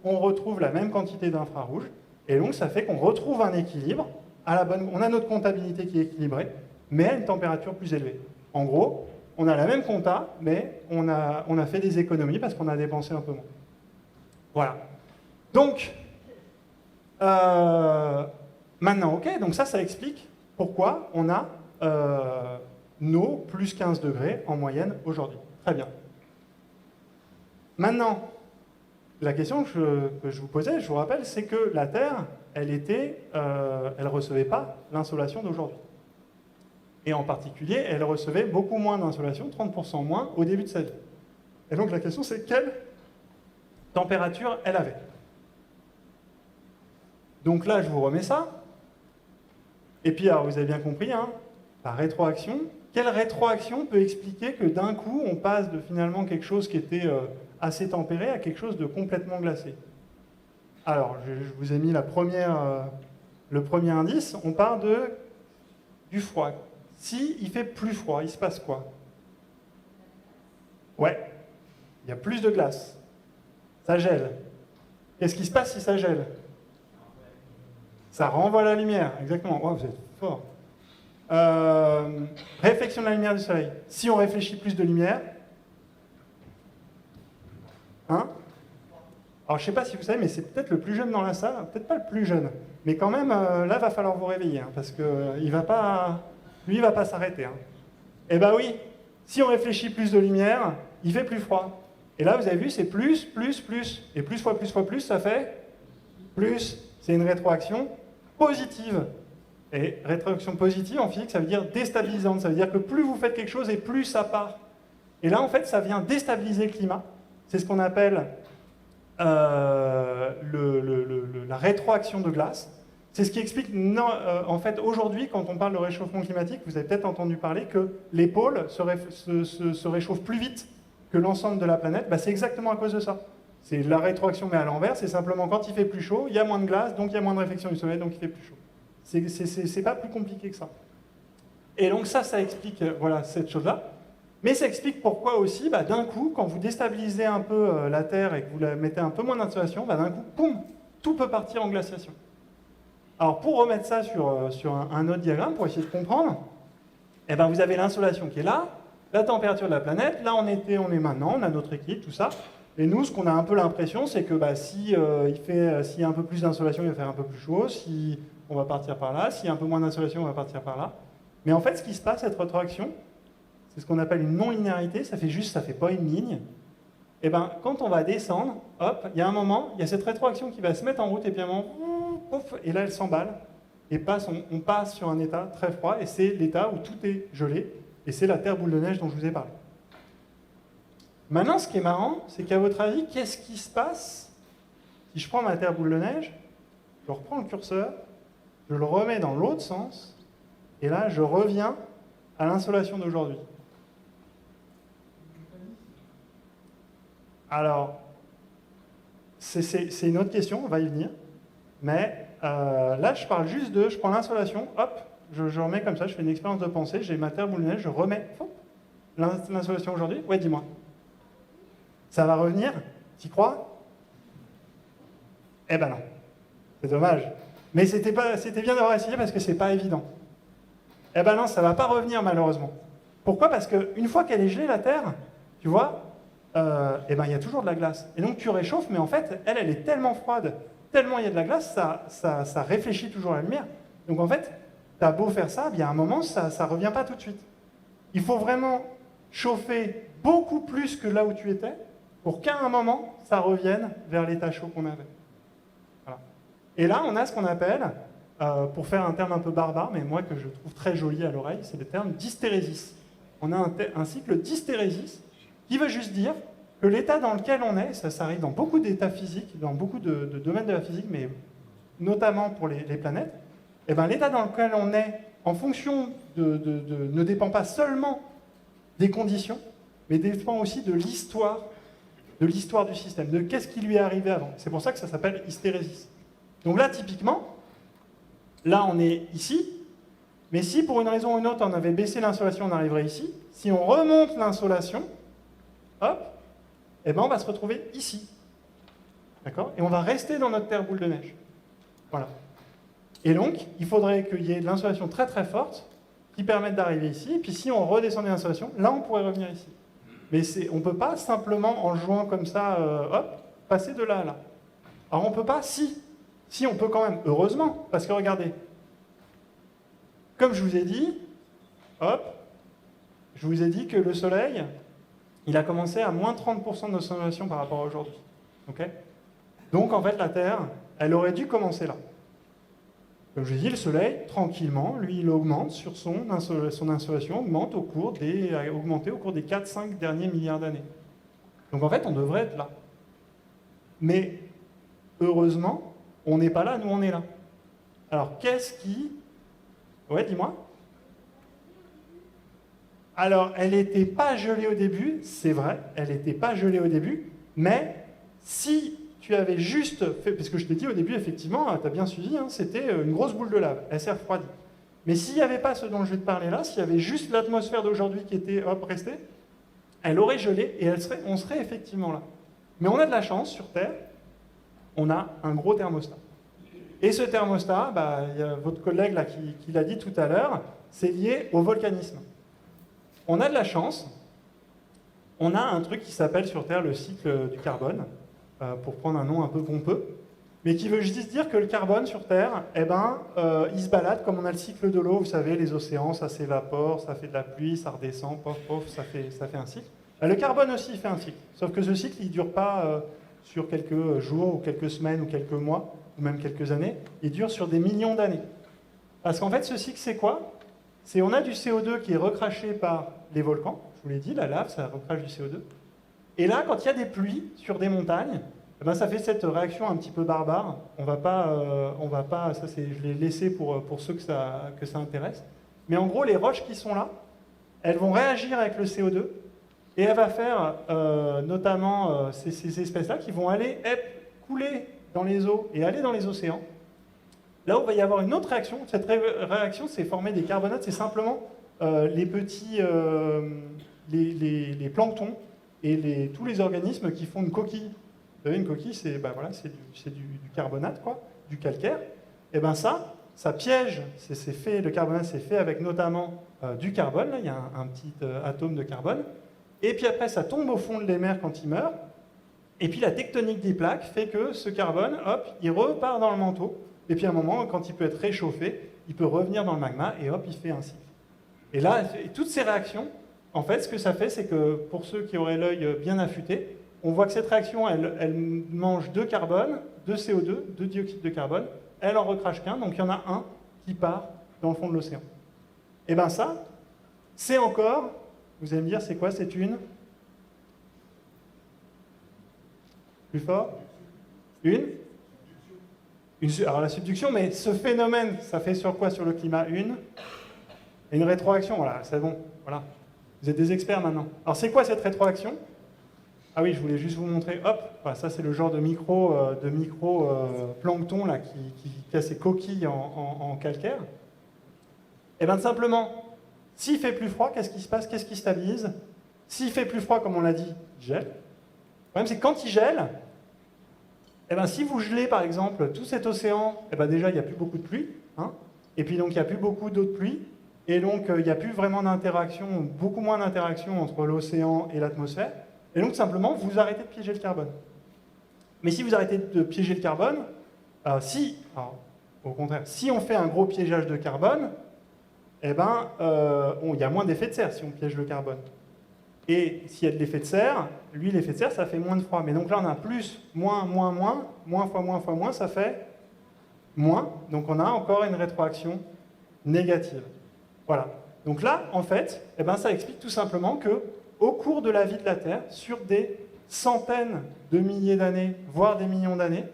qu'on retrouve la même quantité d'infrarouges. Et donc, ça fait qu'on retrouve un équilibre. On a notre comptabilité qui est équilibrée, mais à une température plus élevée. En gros, on a la même compta, mais on a fait des économies parce qu'on a dépensé un peu moins. Voilà. Donc, maintenant, ok, donc ça explique pourquoi on a nos plus 15 degrés en moyenne aujourd'hui. Très bien. Maintenant, la question que je vous posais, je vous rappelle, c'est que la Terre, elle recevait pas l'insolation d'aujourd'hui. Et en particulier, elle recevait beaucoup moins d'insolation, 30% moins, au début de sa vie. Et donc la question, c'est quelle température elle avait. Donc là, je vous remets ça. Et puis, alors, vous avez bien compris, hein, la rétroaction. Quelle rétroaction peut expliquer que d'un coup, on passe de finalement quelque chose qui était assez tempéré à quelque chose de complètement glacé? Alors, je vous ai mis le premier indice. On part du froid. Si il fait plus froid, il se passe quoi? Ouais, il y a plus de glace. Ça gèle. Qu'est-ce qui se passe si ça gèle? Ça renvoie la lumière, exactement. Oh, vous êtes fort. Réflexion de la lumière du soleil. Si on réfléchit plus de lumière, hein? Alors je ne sais pas si vous savez, mais c'est peut-être le plus jeune dans la salle, peut-être pas le plus jeune, mais quand même, là, il va falloir vous réveiller, hein, parce que lui, il va pas s'arrêter. Hein. Eh bien oui, si on réfléchit plus de lumière, il fait plus froid. Et là, vous avez vu, c'est plus. Et plus fois plus, ça fait plus. C'est une rétroaction positive. Et rétroaction positive, en physique, ça veut dire déstabilisante. Ça veut dire que plus vous faites quelque chose et plus ça part. Et là, en fait, ça vient déstabiliser le climat. C'est ce qu'on appelle la rétroaction de glace. C'est ce qui explique, en fait, aujourd'hui, quand on parle de réchauffement climatique, vous avez peut-être entendu parler que les pôles se réchauffent plus vite que l'ensemble de la planète. C'est exactement à cause de ça. C'est la rétroaction, mais à l'envers. C'est simplement quand il fait plus chaud, il y a moins de glace, donc il y a moins de réflexion du soleil, donc il fait plus chaud. C'est pas plus compliqué que ça. Et donc ça explique voilà, cette chose-là. Mais ça explique pourquoi aussi, d'un coup, quand vous déstabilisez un peu la Terre et que vous la mettez un peu moins d'insolation, d'un coup, poum, tout peut partir en glaciation. Alors pour remettre ça sur un autre diagramme, pour essayer de comprendre, vous avez l'insolation qui est là, la température de la planète, là on était, on est maintenant, on a notre équipe, tout ça. Et nous, ce qu'on a un peu l'impression, c'est que s'il y a un peu plus d'insolation, il va faire un peu plus chaud, si on va partir par là, s'il y a un peu moins d'insolation, on va partir par là. Mais en fait, ce qui se passe, cette rétroaction, c'est ce qu'on appelle une non-linéarité, ça fait pas une ligne. Et ben, quand on va descendre, hop, il y a un moment, il y a cette rétroaction qui va se mettre en route, et puis à un moment, pouf, et là elle s'emballe, et on passe sur un état très froid, et c'est l'état où tout est gelé, et c'est la Terre boule de neige dont je vous ai parlé. Maintenant, ce qui est marrant, c'est qu'à votre avis, qu'est-ce qui se passe si je prends ma Terre boule de neige, je reprends le curseur, je le remets dans l'autre sens, et là, je reviens à l'insolation d'aujourd'hui. Alors, c'est une autre question, on va y venir, mais là, je parle juste je prends l'insolation, hop, je remets comme ça, je fais une expérience de pensée, j'ai ma Terre boule de neige, je remets l'insolation aujourd'hui. Ouais, dis-moi. Ça va revenir? T'y crois? Eh ben non. C'est dommage. Mais c'était bien d'avoir essayé parce que c'est pas évident. Eh ben non, ça va pas revenir malheureusement. Pourquoi? Parce qu'une fois qu'elle est gelée, la Terre, tu vois, eh ben il y a toujours de la glace. Et donc tu réchauffes, mais en fait, elle est tellement froide, tellement il y a de la glace, ça réfléchit toujours la lumière. Donc en fait, tu as beau faire ça, il y a un moment, ça ne revient pas tout de suite. Il faut vraiment chauffer beaucoup plus que là où tu étais pour qu'à un moment, ça revienne vers l'état chaud qu'on avait. Voilà. Et là, on a ce qu'on appelle, pour faire un terme un peu barbare, mais moi que je trouve très joli à l'oreille, c'est le terme d'hystérésis. On a un cycle d'hystérésis qui veut juste dire que l'état dans lequel on est, ça arrive dans beaucoup d'états physiques, dans beaucoup de domaines de la physique, mais notamment pour les planètes, et ben, l'état dans lequel on est, en fonction ne dépend pas seulement des conditions, mais dépend aussi de l'histoire du système, de qu'est-ce qui lui est arrivé avant. C'est pour ça que ça s'appelle hystérésis. Donc là, typiquement, là on est ici, mais si pour une raison ou une autre on avait baissé l'insolation, on arriverait ici. Si on remonte l'insolation, hop, eh ben on va se retrouver ici. D'accord? Et on va rester dans notre Terre boule de neige. Voilà. Et donc, il faudrait qu'il y ait de l'insolation très très forte qui permette d'arriver ici. Et puis si on redescendait l'insolation, là on pourrait revenir ici. Mais on ne peut pas simplement, en jouant comme ça, hop, passer de là à là. Alors on ne peut pas, si on peut quand même, heureusement, parce que regardez, comme je vous ai dit, hop, je vous ai dit que le Soleil, il a commencé à moins 30% de d'insolation par rapport à aujourd'hui. Okay? Donc en fait, la Terre, elle aurait dû commencer là. Comme je dis, le Soleil, tranquillement, lui, il augmente sur son insolation, augmente a augmenté au cours des 4-5 derniers milliards d'années. Donc en fait, on devrait être là. Mais heureusement, on n'est pas là, nous on est là. Alors qu'est-ce qui... Ouais, dis-moi. Alors, elle n'était pas gelée au début, c'est vrai, elle n'était pas gelée au début, mais si tu avais juste fait, parce que je t'ai dit au début, effectivement, tu as bien suivi, hein, c'était une grosse boule de lave, elle s'est refroidie. Mais s'il n'y avait pas ce dont je vais te parler là, s'il y avait juste l'atmosphère d'aujourd'hui qui était, hop, restée, elle aurait gelé et on serait effectivement là. Mais on a de la chance sur Terre, on a un gros thermostat. Et ce thermostat, il y a votre collègue là qui l'a dit tout à l'heure, c'est lié au volcanisme. On a de la chance, on a un truc qui s'appelle sur Terre le cycle du carbone, pour prendre un nom un peu pompeux, mais qui veut juste dire que le carbone sur Terre, il se balade comme on a le cycle de l'eau, vous savez, les océans, ça s'évapore, ça fait de la pluie, ça redescend, pof, pof, ça fait un cycle. Le carbone aussi, il fait un cycle, sauf que ce cycle, il ne dure pas sur quelques jours, ou quelques semaines, ou quelques mois, ou même quelques années, il dure sur des millions d'années. Parce qu'en fait, ce cycle, c'est quoi? C'est on a du CO2 qui est recraché par les volcans, je vous l'ai dit, la lave, ça recrache du CO2. Et là, quand il y a des pluies sur des montagnes, ça fait cette réaction un petit peu barbare. On va pas, ça je l'ai laissé pour ceux que ça intéresse. Mais en gros, les roches qui sont là, elles vont réagir avec le CO2 et elle va faire notamment ces espèces-là qui vont aller couler dans les eaux et aller dans les océans. Là où il va y avoir une autre réaction, cette réaction, c'est former des carbonates, c'est simplement les petits, les planctons et tous les organismes qui font une coquille. Vous savez, une coquille, c'est du carbonate, quoi, du calcaire. Et ça, ça piège, c'est fait, le carbonate c'est fait avec notamment du carbone, là, il y a un petit atome de carbone, et puis après ça tombe au fond de les mers quand il meurt, et puis la tectonique des plaques fait que ce carbone, hop, il repart dans le manteau, et puis à un moment, quand il peut être réchauffé, il peut revenir dans le magma, et hop, il fait un cycle. Et là, toutes ces réactions, en fait, ce que ça fait, c'est que pour ceux qui auraient l'œil bien affûté, on voit que cette réaction, elle mange 2 carbone, 2 CO2, 2 dioxyde de carbone, elle en recrache qu'un, donc il y en a un qui part dans le fond de l'océan. Et bien ça, c'est encore, vous allez me dire, c'est quoi, c'est une plus fort alors la subduction, mais ce phénomène, ça fait sur quoi sur le climat? Une rétroaction, voilà, c'est bon, voilà. Vous êtes des experts maintenant. Alors c'est quoi cette rétroaction? Ah oui, je voulais juste vous montrer, hop, voilà, ça c'est le genre de micro plancton là, qui a ses coquilles en calcaire. Et bien simplement, s'il fait plus froid, qu'est-ce qui se passe? Qu'est-ce qui stabilise? S'il fait plus froid, comme on l'a dit, il gèle. Le problème c'est que quand il gèle, et ben, si vous gelez par exemple tout cet océan, et ben, déjà il n'y a plus beaucoup de pluie, hein, et puis donc il n'y a plus beaucoup d'eau de pluie, et donc il n'y a plus vraiment d'interaction, beaucoup moins d'interaction entre l'océan et l'atmosphère, et donc simplement vous arrêtez de piéger le carbone. Mais si vous arrêtez de piéger le carbone, au contraire, si on fait un gros piégeage de carbone, eh ben, il y a moins d'effet de serre si on piège le carbone. Et s'il y a de l'effet de serre, lui, l'effet de serre, ça fait moins de froid. Mais donc là, on a plus, moins fois moins, ça fait moins. Donc on a encore une rétroaction négative. Voilà. Donc là, en fait, eh ben, ça explique tout simplement que au cours de la vie de la Terre, sur des centaines de milliers d'années, voire des millions d'années,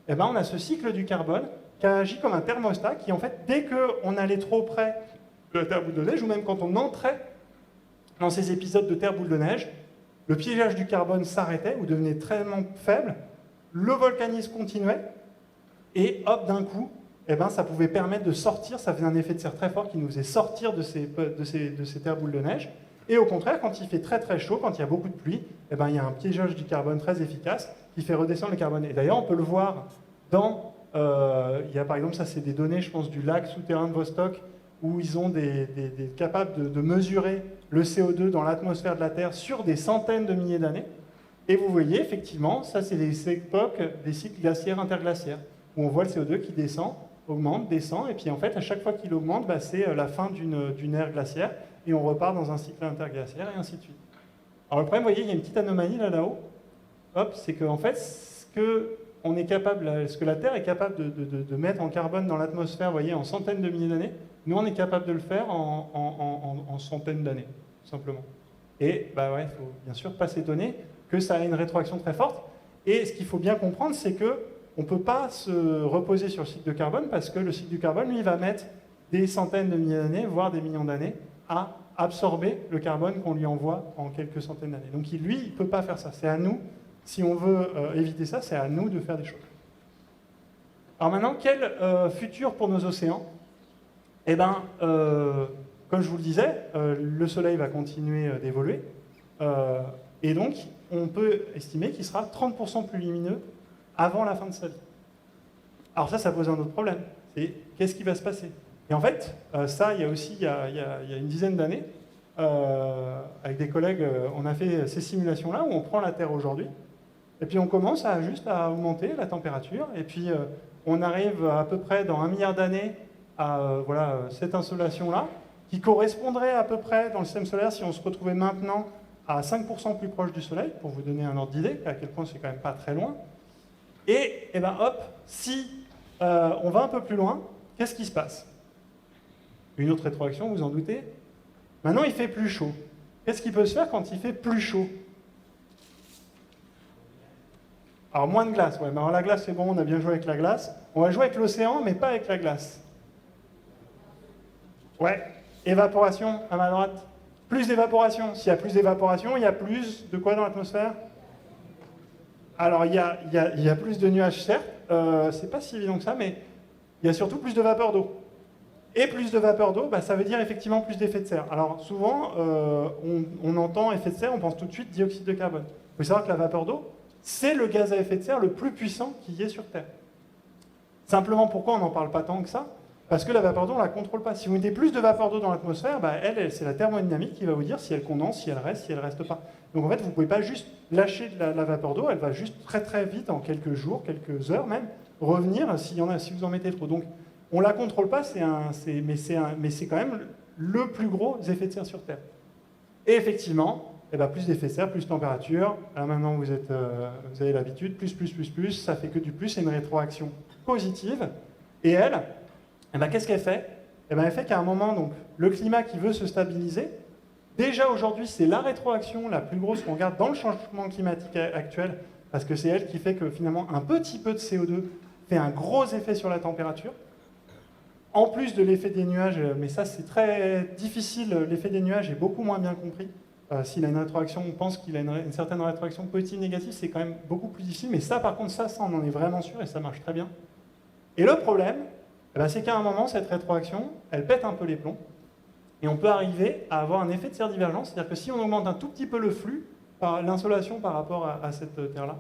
eh ben, on a ce cycle du carbone qui a agi comme un thermostat qui, en fait, dès qu'on allait trop près de la Terre boule de neige, ou même quand on entrait dans ces épisodes de Terre boule de neige, le piégeage du carbone s'arrêtait ou devenait très faible, le volcanisme continuait, et hop, d'un coup, eh ben, ça pouvait permettre de sortir, ça faisait un effet de serre très fort qui nous faisait sortir de ces terres boules de neige. Et au contraire, quand il fait très très chaud, quand il y a beaucoup de pluie, eh ben, il y a un piégeage du carbone très efficace qui fait redescendre le carbone. Et d'ailleurs, on peut le voir dans... il y a par exemple, ça c'est des données, je pense, du lac souterrain de Vostok, où ils ont capables de mesurer le CO2 dans l'atmosphère de la Terre sur des centaines de milliers d'années. Et vous voyez, effectivement, ça c'est des époques, des cycles glaciaires interglaciaires, où on voit le CO2 qui descend, augmente, descend, et puis en fait, à chaque fois qu'il augmente, c'est la fin d'une ère glaciaire, et on repart dans un cycle interglaciaire, et ainsi de suite. Alors le problème, vous voyez, il y a une petite anomalie là-haut, c'est qu'en fait, ce que la Terre est capable de mettre en carbone dans l'atmosphère, vous voyez, en centaines de milliers d'années, nous, on est capable de le faire en centaines d'années, tout simplement. Et il ne faut bien sûr pas s'étonner que ça ait une rétroaction très forte. Et ce qu'il faut bien comprendre, c'est qu'on ne peut pas se reposer sur le cycle de carbone, parce que le cycle du carbone, lui, va mettre des centaines de milliers d'années, voire des millions d'années, à absorber le carbone qu'on lui envoie en quelques centaines d'années. Donc lui, il ne peut pas faire ça. C'est à nous, si on veut éviter ça, c'est à nous de faire des choses. Alors maintenant, quel futur pour nos océans? Eh bien, comme je vous le disais, le Soleil va continuer d'évoluer, et donc on peut estimer qu'il sera 30% plus lumineux avant la fin de sa vie. Alors ça pose un autre problème, c'est qu'est-ce qui va se passer? Et en fait, il y a une dizaine d'années, avec des collègues, on a fait ces simulations-là où on prend la Terre aujourd'hui, et puis on commence juste à augmenter la température, et puis on arrive à peu près dans 1 milliard d'années à cette insolation-là, qui correspondrait à peu près dans le système solaire, si on se retrouvait maintenant à 5% plus proche du Soleil, pour vous donner un ordre d'idée, à quel point c'est quand même pas très loin. Et ben hop, si on va un peu plus loin, qu'est-ce qui se passe? Une autre rétroaction, vous en doutez. Maintenant, il fait plus chaud. Qu'est-ce qui peut se faire quand il fait plus chaud? Alors, moins de glace, ouais. Mais alors, la glace, c'est bon, on a bien joué avec la glace. On va jouer avec l'océan, mais pas avec la glace. Ouais. Évaporation, à ma droite. Plus d'évaporation. S'il y a plus d'évaporation, il y a plus de quoi dans l'atmosphère? Alors, il y a plus de nuages, certes. C'est pas si évident que ça, mais il y a surtout plus de vapeur d'eau. Et plus de vapeur d'eau, ça veut dire effectivement plus d'effet de serre. Alors, souvent, on entend effet de serre, on pense tout de suite dioxyde de carbone. Il faut savoir que la vapeur d'eau, c'est le gaz à effet de serre le plus puissant qu'il y ait sur Terre. Simplement, pourquoi on n'en parle pas tant que ça? Parce que la vapeur d'eau, on ne la contrôle pas. Si vous mettez plus de vapeur d'eau dans l'atmosphère, bah, c'est la thermodynamique qui va vous dire si elle condense, si elle reste pas. Donc en fait, vous ne pouvez pas juste lâcher de la vapeur d'eau, elle va juste très très vite, en quelques jours, quelques heures même, revenir si vous en mettez trop. Donc on ne la contrôle pas, mais c'est quand même le plus gros effet de serre sur Terre. Et effectivement, plus d'effet de serre, plus de température. Là maintenant, vous avez l'habitude, plus, ça fait que du plus, c'est une rétroaction positive. Et elle, qu'est-ce qu'elle fait? Elle fait qu'à un moment, donc, le climat qui veut se stabiliser, déjà aujourd'hui, c'est la rétroaction la plus grosse qu'on regarde dans le changement climatique actuel, parce que c'est elle qui fait que finalement, un petit peu de CO2 fait un gros effet sur la température. En plus de l'effet des nuages, mais ça c'est très difficile, l'effet des nuages est beaucoup moins bien compris. S'il a une rétroaction, on pense qu'il a une certaine rétroaction positive-négative, c'est quand même beaucoup plus difficile, mais ça par contre, ça on en est vraiment sûr et ça marche très bien. Et le problème, c'est qu'à un moment, cette rétroaction, elle pète un peu les plombs, et on peut arriver à avoir un effet de serre divergence, c'est-à-dire que si on augmente un tout petit peu le flux, l'insolation par rapport à cette Terre-là,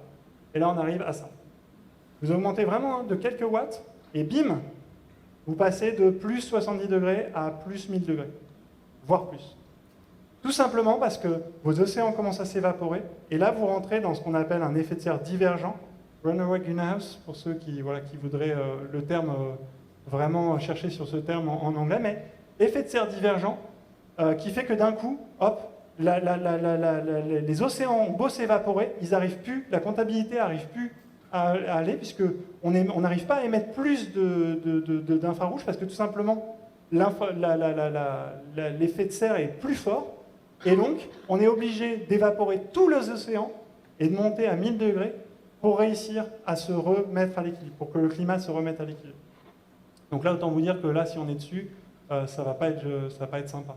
et là on arrive à ça. Vous augmentez vraiment de quelques watts, et bim, vous passez de plus 70 degrés à plus 1000 degrés, voire plus. Tout simplement parce que vos océans commencent à s'évaporer, et là vous rentrez dans ce qu'on appelle un effet de serre divergent, runaway greenhouse, pour ceux qui voudraient le terme, vraiment chercher sur ce terme en anglais, mais effet de serre divergent qui fait que d'un coup, hop, les océans ont beau s'évaporer, ils n'arrivent plus, la comptabilité n'arrive plus à aller, puisqu'on n'arrive pas à émettre plus d'infrarouge, parce que tout simplement, l'effet de serre est plus fort, et donc on est obligé d'évaporer tous les océans et de monter à 1000 degrés pour réussir à se remettre à l'équilibre, pour que le climat se remette à l'équilibre. Donc là, autant vous dire que là, si on est dessus, ça va pas être sympa.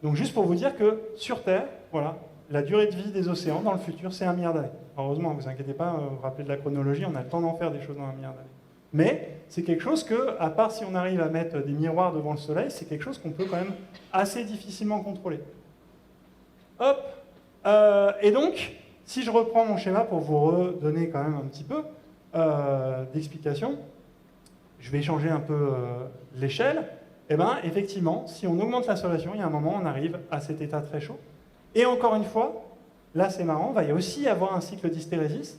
Donc juste pour vous dire que sur Terre, voilà, la durée de vie des océans dans le futur, c'est 1 milliard d'années. Heureusement, ne vous inquiétez pas, vous vous rappelez de la chronologie, on a le temps d'en faire des choses dans 1 milliard d'années. Mais c'est quelque chose que, à part si on arrive à mettre des miroirs devant le Soleil, c'est quelque chose qu'on peut quand même assez difficilement contrôler. Hop. Et donc, si je reprends mon schéma pour vous redonner quand même un petit peu d'explication, je vais changer un peu l'échelle. Effectivement, si on augmente l'insolation, il y a un moment, on arrive à cet état très chaud. Et encore une fois, là c'est marrant, il va y aussi avoir un cycle d'hystérésis,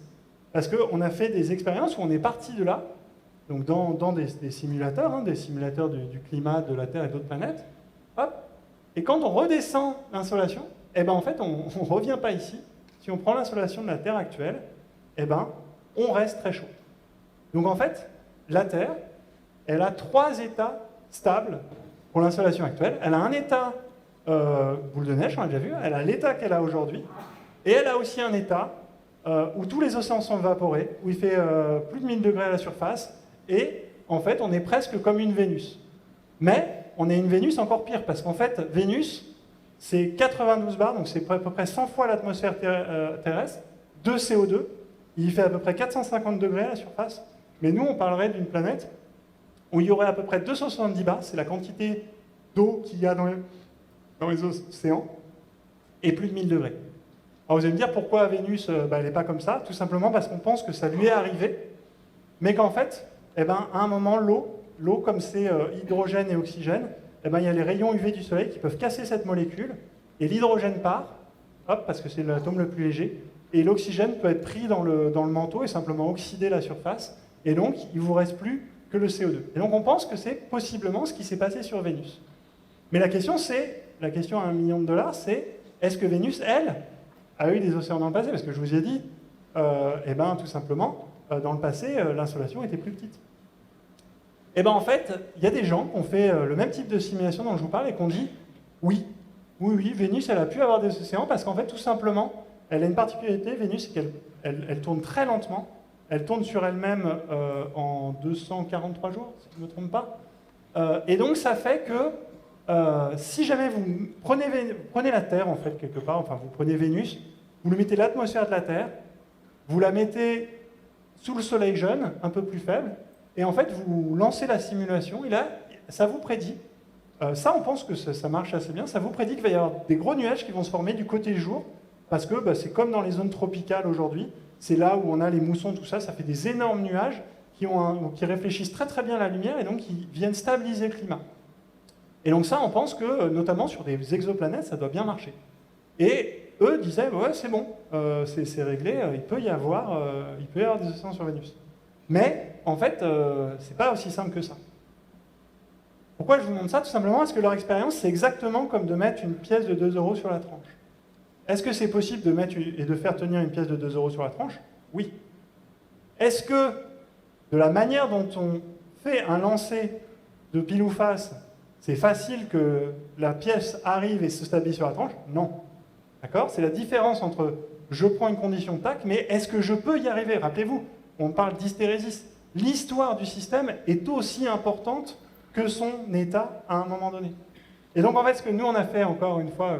parce qu'on a fait des expériences où on est parti de là, donc dans des simulateurs, des simulateurs du climat, de la Terre et d'autres planètes, hop, et quand on redescend l'insolation, en fait, on ne revient pas ici. Si on prend l'insolation de la Terre actuelle, on reste très chaud. Donc en fait, la Terre, elle a 3 états stables pour l'insolation actuelle. Elle a un état boule de neige, on l'a déjà vu, elle a l'état qu'elle a aujourd'hui, et elle a aussi un état où tous les océans sont évaporés, où il fait plus de 1000 degrés à la surface, et en fait, on est presque comme une Vénus. Mais on est une Vénus encore pire, parce qu'en fait, Vénus, c'est 92 bars, donc c'est à peu près 100 fois l'atmosphère terrestre, de CO2, il fait à peu près 450 degrés à la surface, mais nous, on parlerait d'une planète où il y aurait à peu près 270 bars, c'est la quantité d'eau qu'il y a dans les océans, et plus de 1000 degrés. Alors vous allez me dire pourquoi Vénus, elle n'est pas comme ça, tout simplement parce qu'on pense que ça lui est arrivé, mais qu'en fait, à un moment, l'eau, comme c'est hydrogène et oxygène, il y a les rayons UV du soleil qui peuvent casser cette molécule, et l'hydrogène part, hop, parce que c'est l'atome le plus léger, et l'oxygène peut être pris dans le manteau et simplement oxyder la surface, et donc il ne vous reste plus que le CO2. Et donc on pense que c'est possiblement ce qui s'est passé sur Vénus. Mais la question à 1 million de dollars, c'est est-ce que Vénus, elle, a eu des océans dans le passé? Parce que je vous ai dit, tout simplement, dans le passé, l'insolation était plus petite. En fait, il y a des gens qui ont fait le même type de simulation dont je vous parle et qui ont dit oui, Vénus, elle a pu avoir des océans parce qu'en fait, tout simplement, elle a une particularité, Vénus, c'est qu'elle tourne très lentement. Elle tourne sur elle-même en 243 jours, si je ne me trompe pas. Et donc, ça fait que si jamais vous prenez la Terre, en fait, quelque part, enfin, vous prenez Vénus, vous lui mettez l'atmosphère de la Terre, vous la mettez sous le Soleil jeune, un peu plus faible, et en fait, vous lancez la simulation, et là, ça vous prédit, ça, on pense que ça marche assez bien, ça vous prédit qu'il va y avoir des gros nuages qui vont se former du côté jour, parce que c'est comme dans les zones tropicales aujourd'hui, c'est là où on a les moussons, tout ça, ça fait des énormes nuages qui réfléchissent très très bien à la lumière et donc qui viennent stabiliser le climat. Et donc ça, on pense que, notamment sur des exoplanètes, ça doit bien marcher. Et eux disaient, ouais, c'est bon, c'est réglé, il peut y avoir des océans sur Vénus. Mais, en fait, c'est pas aussi simple que ça. Pourquoi je vous montre ça? Tout simplement parce que leur expérience, c'est exactement comme de mettre une pièce de 2 € sur la tranche. Est-ce que c'est possible de mettre et de faire tenir une pièce de 2 € sur la tranche? Oui. Est-ce que, de la manière dont on fait un lancer de pile ou face, c'est facile que la pièce arrive et se stabilise sur la tranche? Non. D'accord? C'est la différence entre je prends une condition tac, mais est-ce que je peux y arriver? Rappelez-vous, on parle d'hystérésis. L'histoire du système est aussi importante que son état à un moment donné. Et donc, en fait, ce que nous, on a fait, encore une fois,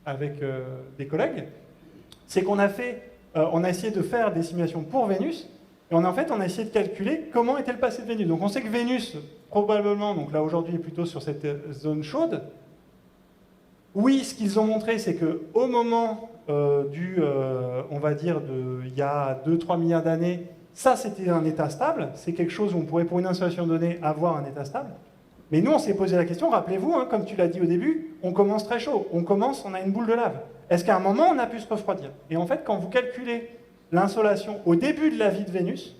avec des collègues, c'est qu'on a essayé de faire des simulations pour Vénus, et on a essayé de calculer comment était le passé de Vénus. Donc, on sait que Vénus, probablement, donc là, aujourd'hui, est plutôt sur cette zone chaude. Oui, ce qu'ils ont montré, c'est qu'au moment on va dire, il y a 2-3 milliards d'années, ça, c'était un état stable. C'est quelque chose où on pourrait, pour une installation donnée, avoir un état stable. Mais nous, on s'est posé la question, rappelez-vous, hein, comme tu l'as dit au début, on commence très chaud. On a une boule de lave. Est-ce qu'à un moment, on a pu se refroidir? Et en fait, quand vous calculez l'insolation au début de la vie de Vénus,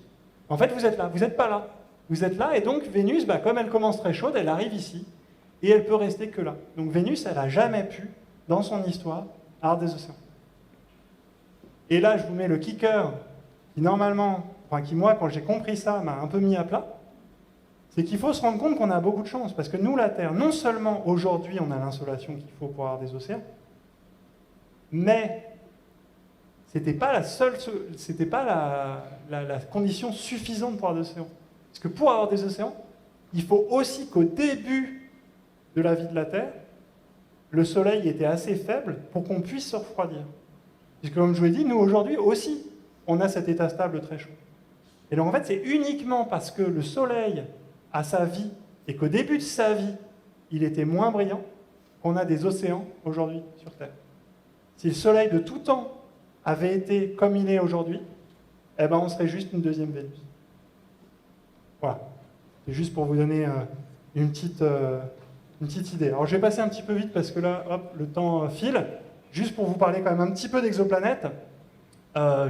en fait, vous êtes là, vous n'êtes pas là. Vous êtes là, et donc Vénus, comme elle commence très chaude, elle arrive ici, et elle peut rester que là. Donc Vénus, elle n'a jamais pu, dans son histoire, avoir des océans. Et là, je vous mets le kicker, qui normalement, qui moi, quand j'ai compris ça, m'a un peu mis à plat, c'est qu'il faut se rendre compte qu'on a beaucoup de chance, parce que nous, la Terre, non seulement aujourd'hui, on a l'insolation qu'il faut pour avoir des océans, mais c'était pas la condition suffisante pour avoir des océans. Parce que pour avoir des océans, il faut aussi qu'au début de la vie de la Terre, le Soleil était assez faible pour qu'on puisse se refroidir. Puisque comme je vous l'ai dit, nous aujourd'hui aussi, on a cet état stable très chaud. Et donc en fait, c'est uniquement parce que le Soleil a sa vie et qu'au début de sa vie, il était moins brillant, qu'on a des océans aujourd'hui sur Terre. Si le Soleil de tout temps avait été comme il est aujourd'hui, eh ben on serait juste une deuxième Vénus. Voilà. C'est juste pour vous donner une petite idée. Alors je vais passer un petit peu vite parce que là, hop, le temps file. Juste pour vous parler quand même un petit peu d'exoplanètes.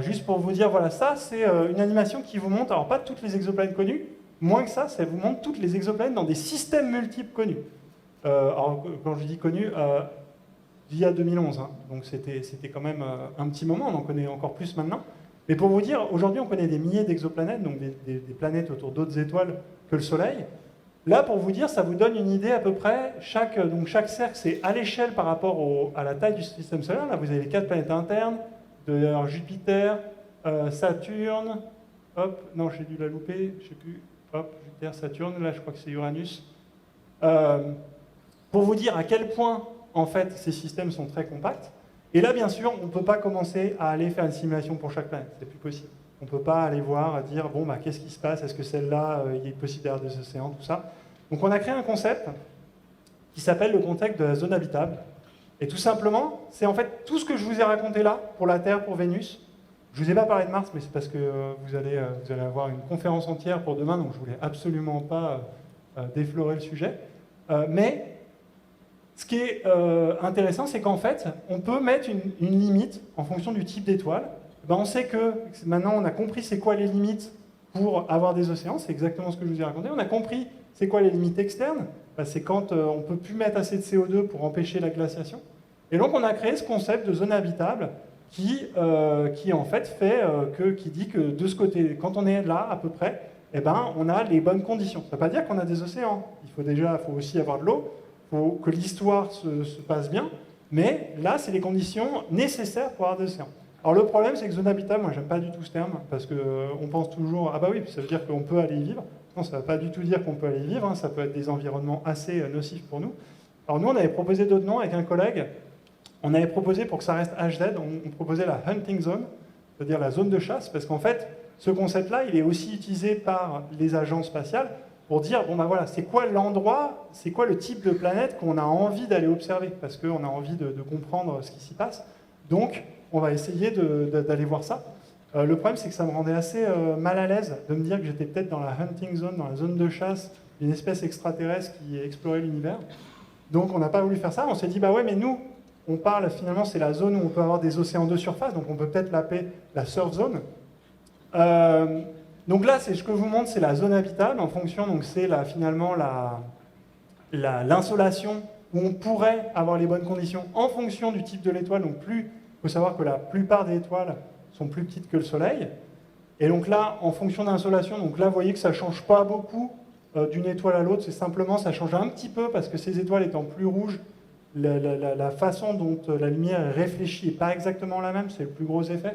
Juste pour vous dire, voilà, ça c'est une animation qui vous montre, alors pas toutes les exoplanètes connues, moins que ça vous montre toutes les exoplanètes dans des systèmes multiples connus. Alors quand je dis connus, via 2011, hein, donc c'était quand même un petit moment, on en connaît encore plus maintenant. Mais pour vous dire, aujourd'hui on connaît des milliers d'exoplanètes, donc des planètes autour d'autres étoiles que le Soleil. Là, pour vous dire, ça vous donne une idée à peu près. Chaque cercle, c'est à l'échelle par rapport à la taille du système solaire. Là, vous avez les 4 planètes internes, Jupiter, Saturne, hop, non, j'ai dû la louper, je ne sais plus, hop, Jupiter, Saturne, là, je crois que c'est Uranus. Pour vous dire à quel point, en fait, ces systèmes sont très compacts. Et là, bien sûr, on ne peut pas commencer à aller faire une simulation pour chaque planète, c'est plus possible. On ne peut pas aller voir, dire, bon, qu'est-ce qui se passe? Est-ce que celle-là, il est possible d'avoir des océans, tout ça? Donc on a créé un concept qui s'appelle le concept de la zone habitable. Et tout simplement, c'est en fait tout ce que je vous ai raconté là, pour la Terre, pour Vénus. Je ne vous ai pas parlé de Mars, mais c'est parce que vous allez avoir une conférence entière pour demain, donc je ne voulais absolument pas déflorer le sujet. Mais ce qui est intéressant, c'est qu'en fait, on peut mettre une limite en fonction du type d'étoile. On sait que maintenant on a compris c'est quoi les limites pour avoir des océans, c'est exactement ce que je vous ai raconté. On a compris c'est quoi les limites externes, c'est quand on ne peut plus mettre assez de CO2 pour empêcher la glaciation. Et donc on a créé ce concept de zone habitable qui en fait qui dit que de ce côté, quand on est là à peu près, on a les bonnes conditions. Ça ne veut pas dire qu'on a des océans. Il faut aussi avoir de l'eau, il faut que l'histoire se passe bien, mais là c'est les conditions nécessaires pour avoir des océans. Alors le problème, c'est que zone habitable, moi j'aime pas du tout ce terme, parce qu'on pense toujours, ah bah oui, ça veut dire qu'on peut aller y vivre. Non, ça ne veut pas du tout dire qu'on peut aller y vivre, hein, ça peut être des environnements assez nocifs pour nous. Alors nous, on avait proposé d'autres noms avec un collègue, on avait proposé, pour que ça reste HZ, on proposait la hunting zone, c'est-à-dire la zone de chasse, parce qu'en fait, ce concept-là, il est aussi utilisé par les agences spatiales pour dire, bon ben voilà, c'est quoi l'endroit, c'est quoi le type de planète qu'on a envie d'aller observer, parce qu'on a envie de comprendre ce qui s'y passe. Donc, on va essayer d'aller voir ça. Le problème, c'est que ça me rendait assez mal à l'aise de me dire que j'étais peut-être dans la hunting zone, dans la zone de chasse d'une espèce extraterrestre qui explorait l'univers. Donc on n'a pas voulu faire ça. On s'est dit, bah ouais, mais nous, on parle, finalement, c'est la zone où on peut avoir des océans de surface, donc on peut peut-être l'appeler la surf zone. Donc là, ce que je vous montre, c'est la zone habitable en fonction, donc c'est finalement l'insolation où on pourrait avoir les bonnes conditions en fonction du type de l'étoile. Donc il faut savoir que la plupart des étoiles sont plus petites que le Soleil. Et donc là, en fonction de l'insolation, donc là, vous voyez que ça ne change pas beaucoup d'une étoile à l'autre, c'est simplement, ça change un petit peu parce que ces étoiles étant plus rouges, la façon dont la lumière est réfléchie n'est pas exactement la même, c'est le plus gros effet.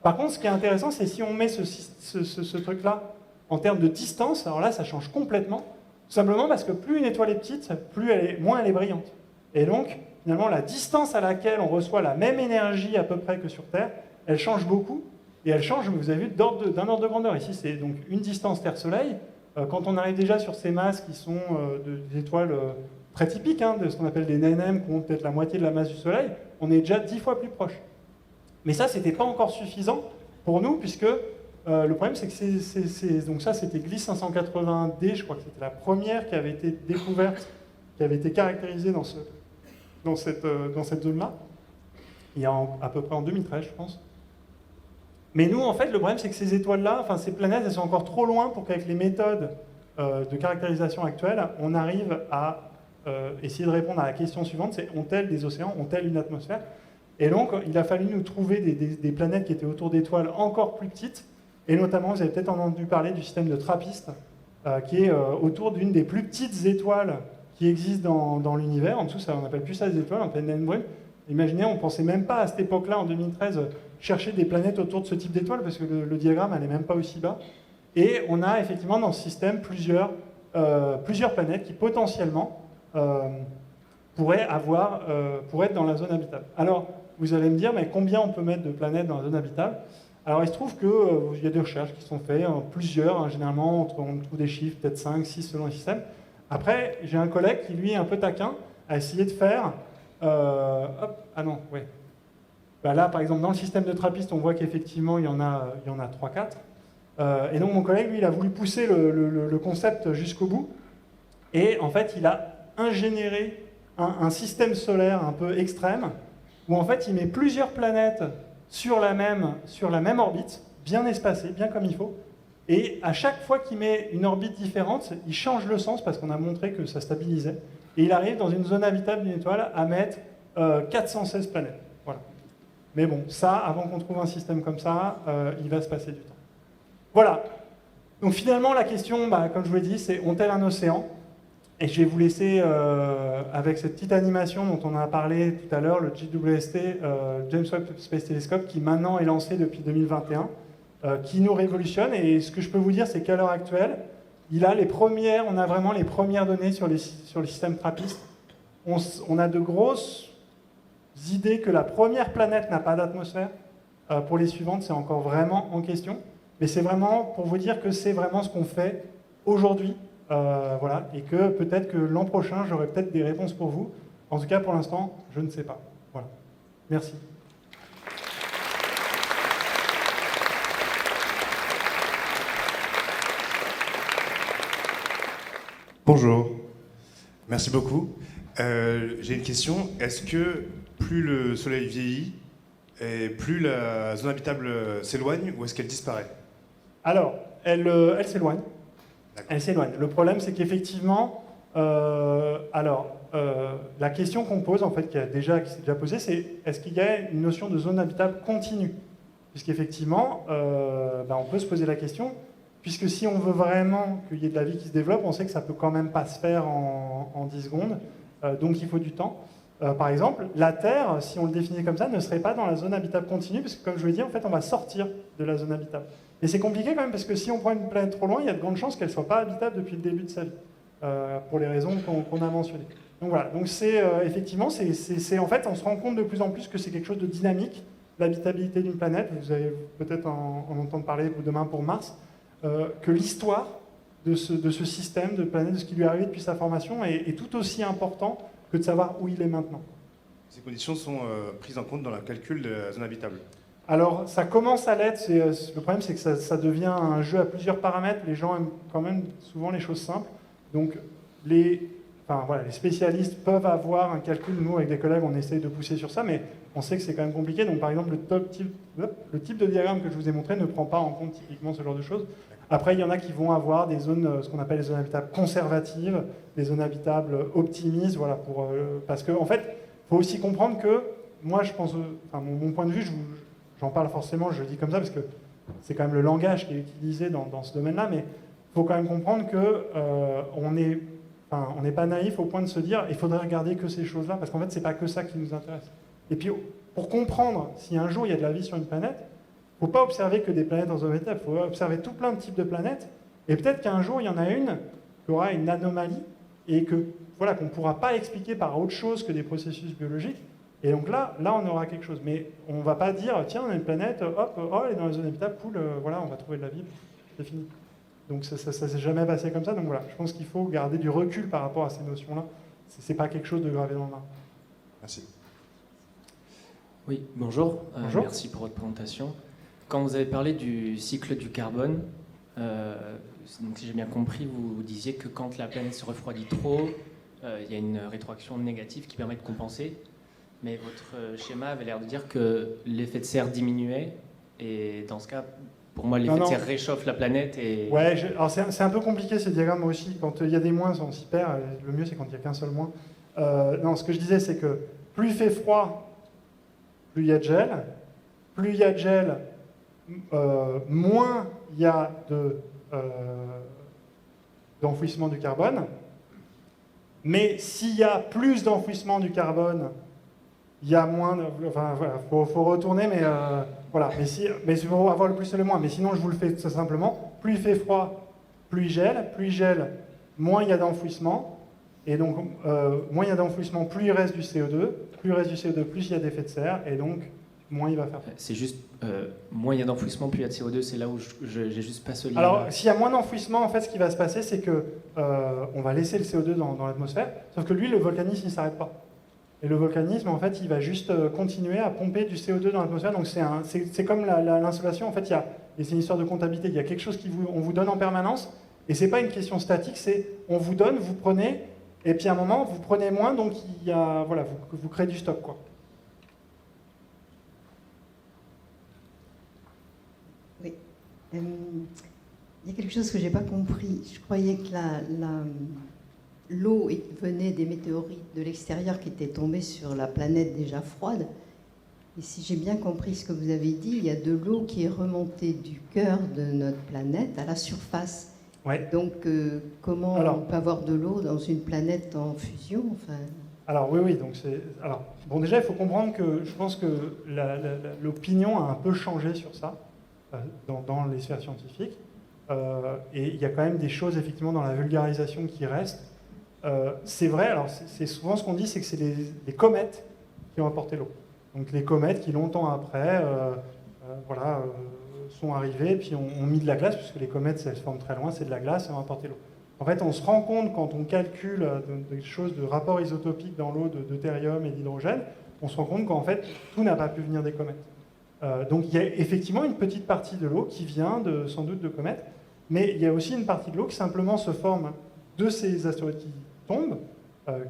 Par contre, ce qui est intéressant, c'est si on met ce truc-là en termes de distance, alors là, ça change complètement, tout simplement parce que plus une étoile est petite, moins elle est brillante. Et donc, finalement, la distance à laquelle on reçoit la même énergie à peu près que sur Terre, elle change beaucoup, et elle change, vous avez vu, d'un ordre de grandeur. Ici, c'est donc une distance Terre-Soleil. Quand on arrive déjà sur ces masses qui sont des étoiles très typiques, de ce qu'on appelle des NNM, qui ont peut-être la moitié de la masse du Soleil, on est déjà 10 fois plus proche. Mais ça, c'était pas encore suffisant pour nous, puisque le problème, c'est que donc ça, c'était Gliss 580D, je crois que c'était la première qui avait été découverte, qui avait été caractérisée dans cette zone-là, il y a à peu près en 2013, je pense. Mais nous, en fait, le problème, c'est que ces étoiles-là, enfin ces planètes, elles sont encore trop loin pour qu'avec les méthodes de caractérisation actuelles, on arrive à essayer de répondre à la question suivante, c'est ont-elles des océans, ont-elles une atmosphère? Et donc, il a fallu nous trouver des planètes qui étaient autour d'étoiles encore plus petites, et notamment, vous avez peut-être entendu parler du système de TRAPPIST, qui est autour d'une des plus petites étoiles qui existent dans l'univers. En dessous, on n'appelle plus ça des étoiles, on appelle naine brune. Imaginez, on ne pensait même pas à cette époque-là, en 2013, chercher des planètes autour de ce type d'étoiles, parce que le diagramme n'allait même pas aussi bas. Et on a effectivement dans ce système plusieurs planètes qui potentiellement pourraient être dans la zone habitable. Alors, vous allez me dire, mais combien on peut mettre de planètes dans la zone habitable? Alors, il se trouve qu'il y a des recherches qui sont faites, plusieurs, généralement, on trouve des chiffres, peut-être 5, 6 selon le système. Après, j'ai un collègue qui, lui, est un peu taquin, a essayé de faire... là, par exemple, dans le système de TRAPPIST, on voit qu'effectivement, il y en a 3-4. Et donc, mon collègue, lui, il a voulu pousser le concept jusqu'au bout. Et en fait, il a ingénéré un système solaire un peu extrême, où en fait, il met plusieurs planètes sur la même orbite, bien espacée, bien comme il faut. Et à chaque fois qu'il met une orbite différente, il change le sens, parce qu'on a montré que ça stabilisait. Et il arrive dans une zone habitable d'une étoile à mettre 416 planètes. Voilà. Mais bon, ça, avant qu'on trouve un système comme ça, il va se passer du temps. Voilà. Donc finalement, la question, comme je vous l'ai dit, c'est ont-elles un océan? Et je vais vous laisser avec cette petite animation dont on a parlé tout à l'heure, le JWST, James Webb Space Telescope, qui maintenant est lancé depuis 2021, qui nous révolutionne. Et ce que je peux vous dire, c'est qu'à l'heure actuelle, on a vraiment les premières données sur le système TRAPPIST. On a de grosses idées que la première planète n'a pas d'atmosphère. Pour les suivantes, c'est encore vraiment en question. Mais c'est vraiment pour vous dire que c'est vraiment ce qu'on fait aujourd'hui. Voilà, et que peut-être que l'an prochain, j'aurai peut-être des réponses pour vous. En tout cas, pour l'instant, je ne sais pas. Voilà. Merci. Bonjour, merci beaucoup. J'ai une question. Est-ce que plus le Soleil vieillit, et plus la zone habitable s'éloigne, ou est-ce qu'elle disparaît? Alors, elle s'éloigne. Elle s'éloigne. Le problème, c'est qu'effectivement, la question qu'on pose, en fait, qui s'est déjà posée, c'est est-ce qu'il y a une notion de zone habitable continue? Puisqu'effectivement, on peut se poser la question, puisque si on veut vraiment qu'il y ait de la vie qui se développe, on sait que ça ne peut quand même pas se faire en 10 secondes, donc il faut du temps. Par exemple, la Terre, si on le définit comme ça, ne serait pas dans la zone habitable continue, parce que comme je vous l'ai dit, en fait, on va sortir de la zone habitable. Et c'est compliqué quand même, parce que si on prend une planète trop loin, il y a de grandes chances qu'elle ne soit pas habitable depuis le début de sa vie, pour les raisons qu'on a mentionnées. Donc voilà, donc c'est effectivement, en fait, on se rend compte de plus en plus que c'est quelque chose de dynamique, l'habitabilité d'une planète. Vous allez peut-être en entendre parler demain pour Mars, que l'histoire de ce système de planète, de ce qui lui est arrivé depuis sa formation, est tout aussi important que de savoir où il est maintenant. Ces conditions sont prises en compte dans le calcul de la zone habitable. Alors, ça commence à l'être. Le problème, c'est que ça devient un jeu à plusieurs paramètres. Les gens aiment quand même souvent les choses simples. Donc, les spécialistes peuvent avoir un calcul. Nous, avec des collègues, on essaye de pousser sur ça, mais on sait que c'est quand même compliqué. Donc, par exemple, le type de diagramme que je vous ai montré ne prend pas en compte typiquement ce genre de choses. Après, il y en a qui vont avoir des zones, ce qu'on appelle les zones habitables conservatives, des zones habitables optimistes, voilà, parce qu'en fait, il faut aussi comprendre que, moi, je pense, mon point de vue, j'en parle forcément, je le dis comme ça, parce que c'est quand même le langage qui est utilisé dans ce domaine-là, mais il faut quand même comprendre qu'on n'est pas naïf au point de se dire il faudrait regarder que ces choses-là, parce qu'en fait, c'est pas que ça qui nous intéresse. Et puis, pour comprendre si un jour il y a de la vie sur une planète, il ne faut pas observer que des planètes dans un état, il faut observer tout plein de types de planètes, et peut-être qu'un jour, il y en a une qui aura une anomalie, et qu'on ne pourra pas expliquer par autre chose que des processus biologiques. Et donc là, on aura quelque chose. Mais on ne va pas dire, tiens, on a une planète, hop, elle est dans la zone habitable, cool, voilà, on va trouver de la vie, c'est fini. Donc ça ne s'est jamais passé comme ça. Donc voilà, je pense qu'il faut garder du recul par rapport à ces notions-là. Ce n'est pas quelque chose de gravé dans le marbre. Merci. Oui, bonjour. Bonjour. Merci pour votre présentation. Quand vous avez parlé du cycle du carbone, donc si j'ai bien compris, vous disiez que quand la planète se refroidit trop, il y a une rétroaction négative qui permet de compenser. Mais votre schéma avait l'air de dire que l'effet de serre diminuait. Et dans ce cas, pour moi, l'effet de serre réchauffe la planète. Ouais, alors c'est un peu compliqué ces diagrammes aussi. Quand il y a des moins, on s'y perd. Le mieux, c'est quand il n'y a qu'un seul moins. Non, ce que je disais, c'est que plus il fait froid, plus il y a de gel. Plus il y a de gel, moins il y a d'enfouissement du carbone. Mais s'il y a plus d'enfouissement du carbone, il y a moins de... Enfin, voilà, faut retourner, mais voilà. Mais pour avoir le plus et le moins. Mais sinon, je vous le fais tout simplement. Plus il fait froid, plus il gèle. Plus il gèle, moins il y a d'enfouissement. Et donc, moins il y a d'enfouissement, plus il reste du CO2. Plus il reste du CO2, plus il y a d'effet de serre. Et donc, moins il va faire froid. C'est juste, moins il y a d'enfouissement, plus il y a de CO2. C'est là où j'ai juste pas ce lien. Alors, s'il y a moins d'enfouissement, en fait, ce qui va se passer, c'est que on va laisser le CO2 dans l'atmosphère. Sauf que lui, le volcanisme, il ne s'arrête pas. Et le volcanisme, en fait, il va juste continuer à pomper du CO2 dans l'atmosphère. Donc c'est comme l'insolation. En fait, et c'est une histoire de comptabilité. Il y a quelque chose on vous donne en permanence. Et ce n'est pas une question statique, c'est on vous donne, vous prenez, et puis à un moment, vous prenez moins, donc vous créez du stock, quoi. Oui. Il y a quelque chose que je n'ai pas compris. Je croyais que l'eau venait des météorites de l'extérieur qui étaient tombées sur la planète déjà froide. Et si j'ai bien compris ce que vous avez dit, il y a de l'eau qui est remontée du cœur de notre planète à la surface. Ouais. Donc, comment on peut avoir de l'eau dans une planète en fusion, enfin... Alors oui, donc bon, déjà, il faut comprendre que je pense que l'opinion a un peu changé sur ça dans les sphères scientifiques. Et il y a quand même des choses, effectivement, dans la vulgarisation qui restent. C'est vrai, alors c'est souvent ce qu'on dit, c'est que c'est les comètes qui ont apporté l'eau. Donc les comètes qui, longtemps après, sont arrivées, puis ont mis de la glace, puisque les comètes, elles se forment très loin, c'est de la glace, et ont apporté l'eau. En fait, on se rend compte, quand on calcule des choses de rapports isotopiques dans l'eau, de deutérium et d'hydrogène, on se rend compte qu'en fait, tout n'a pas pu venir des comètes. Donc il y a effectivement une petite partie de l'eau qui vient sans doute de comètes, mais il y a aussi une partie de l'eau qui simplement se forme de ces astéroïdes qui tombent,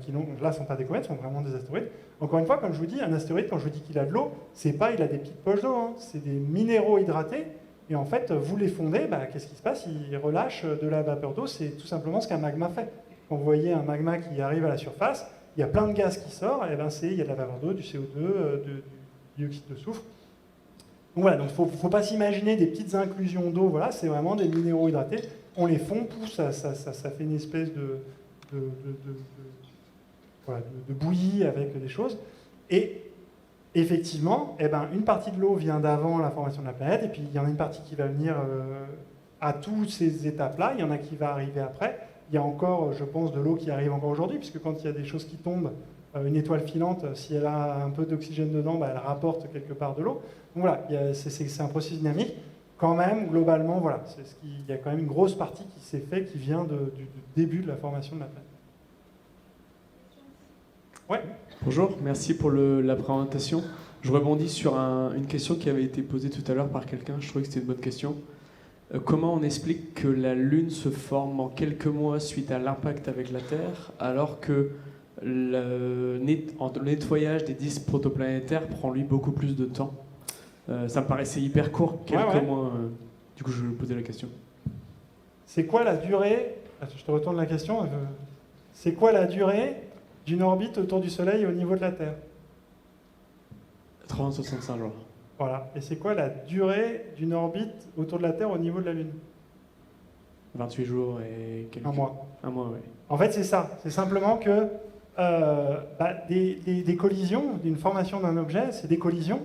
qui là ne sont pas des comètes, sont vraiment des astéroïdes. Encore une fois, comme je vous dis, un astéroïde, quand je vous dis qu'il a de l'eau, c'est pas il a des petites poches d'eau, hein, c'est des minéraux hydratés, et en fait, vous les fondez, qu'est-ce qui se passe? Il relâche de la vapeur d'eau, c'est tout simplement ce qu'un magma fait. Quand vous voyez un magma qui arrive à la surface, il y a plein de gaz qui sort, et il y a de la vapeur d'eau, du CO2, du dioxyde de soufre. Donc voilà, il ne faut pas s'imaginer des petites inclusions d'eau, voilà, c'est vraiment des minéraux hydratés. On les fond, pousse, ça fait une espèce de bouillie avec des choses. Et effectivement, une partie de l'eau vient d'avant la formation de la planète, et puis il y en a une partie qui va venir à toutes ces étapes-là, il y en a qui va arriver après. Il y a encore, je pense, de l'eau qui arrive encore aujourd'hui, puisque quand il y a des choses qui tombent, une étoile filante, si elle a un peu d'oxygène dedans, elle rapporte quelque part de l'eau. Donc voilà, c'est un processus dynamique. Quand même, globalement, voilà, il y a quand même une grosse partie qui s'est fait, qui vient du début de la formation de la planète. Ouais. Bonjour, merci pour la présentation. Je rebondis sur une question qui avait été posée tout à l'heure par quelqu'un, je trouvais que c'était une bonne question. Comment on explique que la Lune se forme en quelques mois suite à l'impact avec la Terre, alors que le nettoyage des disques protoplanétaires prend lui beaucoup plus de temps? Ça me paraissait hyper court, quelques mois. Du coup, je vais poser la question. C'est quoi la durée, je te retourne la question, c'est quoi la durée d'une orbite autour du Soleil au niveau de la Terre? 365 jours. Voilà. Et c'est quoi la durée d'une orbite autour de la Terre au niveau de la Lune? 28 jours et quelques... Un mois. Un mois, oui. En fait, c'est ça. C'est simplement que des collisions, d'une formation d'un objet, c'est des collisions.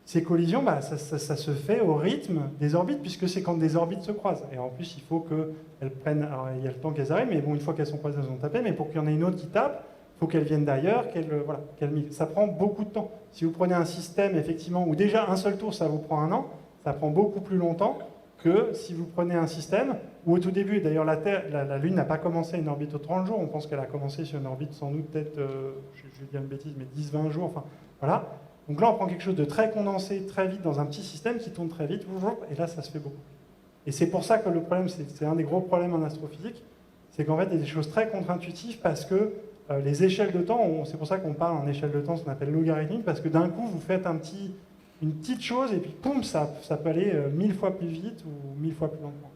Ces collisions, ça se fait au rythme des orbites, puisque c'est quand des orbites se croisent. Et en plus, il faut qu'elles prennent... Alors, il y a le temps qu'elles arrivent, mais bon, une fois qu'elles sont croisées, elles ont tapé. Mais pour qu'il y en ait une autre qui tape, il faut qu'elles viennent d'ailleurs, qu'elles migrent. Ça prend beaucoup de temps. Si vous prenez un système, effectivement, où déjà un seul tour, ça vous prend 1 an, ça prend beaucoup plus longtemps que si vous prenez un système où au tout début, d'ailleurs la Lune n'a pas commencé une orbite aux 30 jours, on pense qu'elle a commencé sur une orbite sans doute peut-être, je vais dire une bêtise, mais 10-20 jours, enfin voilà. Donc là on prend quelque chose de très condensé, très vite, dans un petit système qui tourne très vite, et là ça se fait beaucoup. Et c'est pour ça que le problème, c'est un des gros problèmes en astrophysique, c'est qu'en fait il y a des choses très contre-intuitives parce que les échelles de temps, c'est pour ça qu'on parle en échelle de temps, ce qu'on appelle logarithmique, parce que d'un coup vous faites une petite chose et puis poum, ça peut aller 1000 fois plus vite ou 1000 fois plus lentement.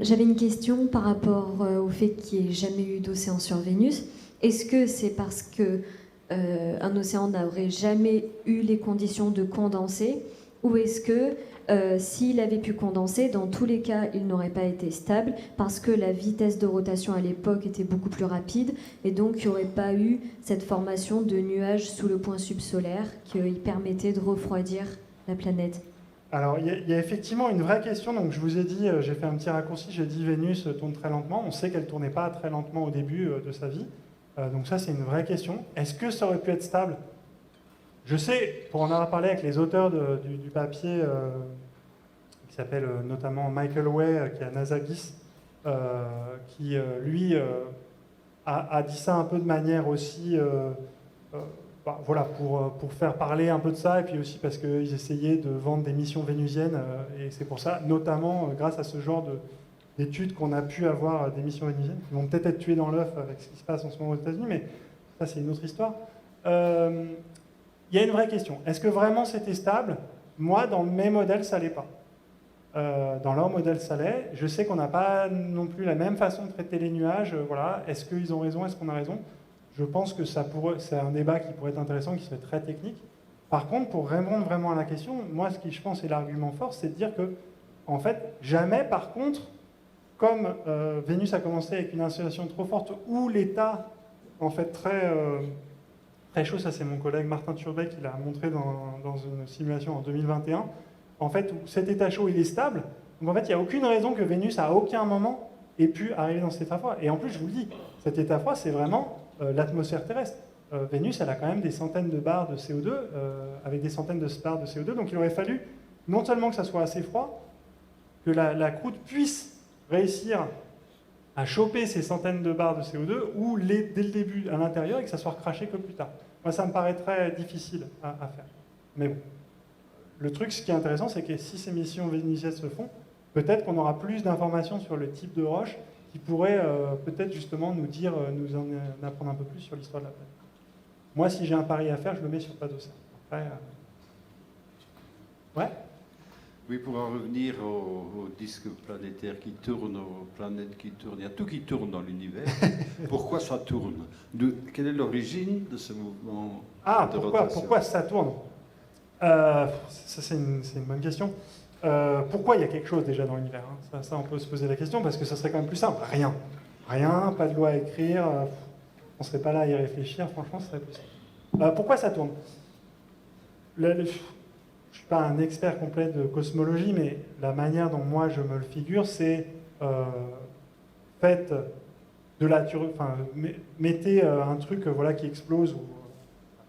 J'avais une question par rapport au fait qu'il n'y ait jamais eu d'océan sur Vénus. Est-ce que c'est parce que un océan n'aurait jamais eu les conditions de condenser, ou est-ce que s'il avait pu condenser, dans tous les cas, il n'aurait pas été stable parce que la vitesse de rotation à l'époque était beaucoup plus rapide et donc il n'y aurait pas eu cette formation de nuages sous le point subsolaire qui permettait de refroidir la planète? Alors, il y a effectivement une vraie question. Donc, je vous ai dit, j'ai fait un petit raccourci, j'ai dit Vénus tourne très lentement. On sait qu'elle ne tournait pas très lentement au début de sa vie. Donc ça, c'est une vraie question. Est-ce que ça aurait pu être stable? Je sais, pour en avoir parlé avec les auteurs du papier, qui s'appelle notamment Michael Way, qui est à NASAGIS, qui, lui, a dit ça un peu de manière aussi... voilà, pour faire parler un peu de ça, et puis aussi parce qu'ils essayaient de vendre des missions vénusiennes, et c'est pour ça, notamment grâce à ce genre d'études qu'on a pu avoir des missions vénusiennes, qui vont peut-être être tuées dans l'œuf avec ce qui se passe en ce moment aux États-Unis, mais ça c'est une autre histoire. Il y a une vraie question. Est-ce que vraiment c'était stable? Moi, dans mes modèles, ça l'est pas. Dans leur modèle, ça l'est. Je sais qu'on n'a pas non plus la même façon de traiter les nuages. Voilà. Est-ce qu'ils ont raison? Est-ce qu'on a raison? Je pense que c'est un débat qui pourrait être intéressant, qui serait très technique. Par contre, pour répondre vraiment à la question, moi, ce qui, je pense, est l'argument fort, c'est de dire que, en fait, jamais, par contre, comme Vénus a commencé avec une inclination trop forte, ou l'état, en fait, très chaud, ça c'est mon collègue Martin Turbet qui l'a montré dans une simulation en 2021, en fait, où cet état chaud, il est stable. Donc, en fait, il n'y a aucune raison que Vénus, à aucun moment, ait pu arriver dans cet état froid. Et en plus, je vous le dis, cet état froid, c'est vraiment... l'atmosphère terrestre. Vénus, elle a quand même des centaines de barres de CO2, avec des centaines de barres de CO2, donc il aurait fallu non seulement que ça soit assez froid, que la croûte puisse réussir à choper ces centaines de barres de CO2, ou dès le début à l'intérieur, et que ça soit recraché que plus tard. Moi, ça me paraît très difficile à faire. Mais bon, le truc, ce qui est intéressant, c'est que si ces missions vénusiennes se font, peut-être qu'on aura plus d'informations sur le type de roche, qui pourrait peut-être justement nous en apprendre un peu plus sur l'histoire de la planète. Moi, si j'ai un pari à faire, je le mets sur Padocéan. Après, ouais. Oui, pour en revenir aux disques planétaires qui tournent, aux planètes qui tournent, il y a tout qui tourne dans l'univers. Pourquoi ça tourne? Quelle est l'origine de ce mouvement de rotation? Pourquoi ça tourne? Ça, c'est une bonne question. Pourquoi il y a quelque chose déjà dans l'univers, hein? Ça, on peut se poser la question, parce que ça serait quand même plus simple. Rien, pas de loi à écrire, on ne serait pas là à y réfléchir, franchement, ce serait plus simple. Pourquoi ça tourne? Je ne suis pas un expert complet de cosmologie, mais la manière dont moi je me le figure, c'est faites de la mettez un truc qui explose, ou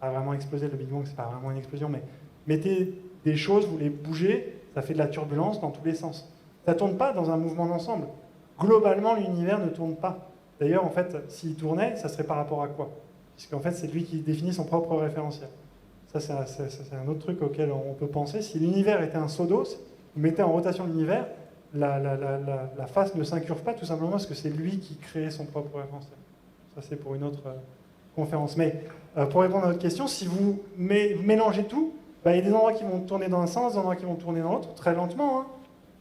pas vraiment exploser, le Big Bang, c'est pas vraiment une explosion, mais mettez des choses, vous les bougez, ça fait de la turbulence dans tous les sens. Ça ne tourne pas dans un mouvement d'ensemble. Globalement, l'univers ne tourne pas. D'ailleurs, en fait, s'il tournait, ça serait par rapport à quoi? puisqu'en fait, c'est lui qui définit son propre référentiel. Ça, c'est un autre truc auquel on peut penser. Si l'univers était un seau d'eau, vous mettez en rotation l'univers, la face ne s'incurve pas, tout simplement parce que c'est lui qui crée son propre référentiel. Ça, c'est pour une autre conférence. Mais pour répondre à votre question, si vous mélangez tout, il y a des endroits qui vont tourner dans un sens, des endroits qui vont tourner dans l'autre, très lentement, hein.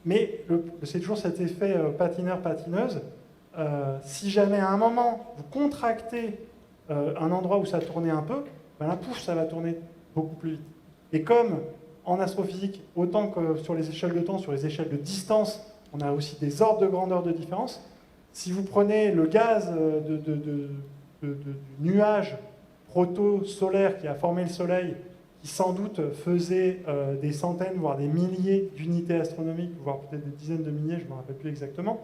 Mais c'est toujours cet effet patineur-patineuse. Si jamais à un moment, vous contractez un endroit où ça tournait un peu, là, pouf, ça va tourner beaucoup plus vite. Et comme en astrophysique, autant que sur les échelles de temps, sur les échelles de distance, on a aussi des ordres de grandeur de différence. Si vous prenez le gaz du nuage proto-solaire qui a formé le Soleil, qui sans doute faisait des centaines, voire des milliers d'unités astronomiques, voire peut-être des dizaines de milliers, je ne me rappelle plus exactement,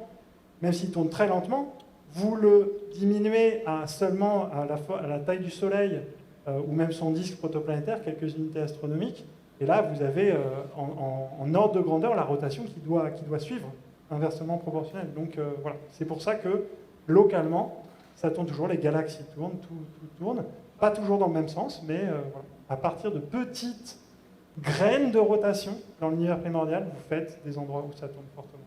même s'il tourne très lentement, vous le diminuez seulement à la taille du Soleil, ou même son disque protoplanétaire, quelques unités astronomiques, et là vous avez en ordre de grandeur la rotation qui doit suivre, inversement proportionnelle. Donc voilà, c'est pour ça que localement, ça tourne toujours, les galaxies tournent, tout tourne, pas toujours dans le même sens, mais voilà. À partir de petites graines de rotation dans l'univers primordial, vous faites des endroits où ça tourne fortement.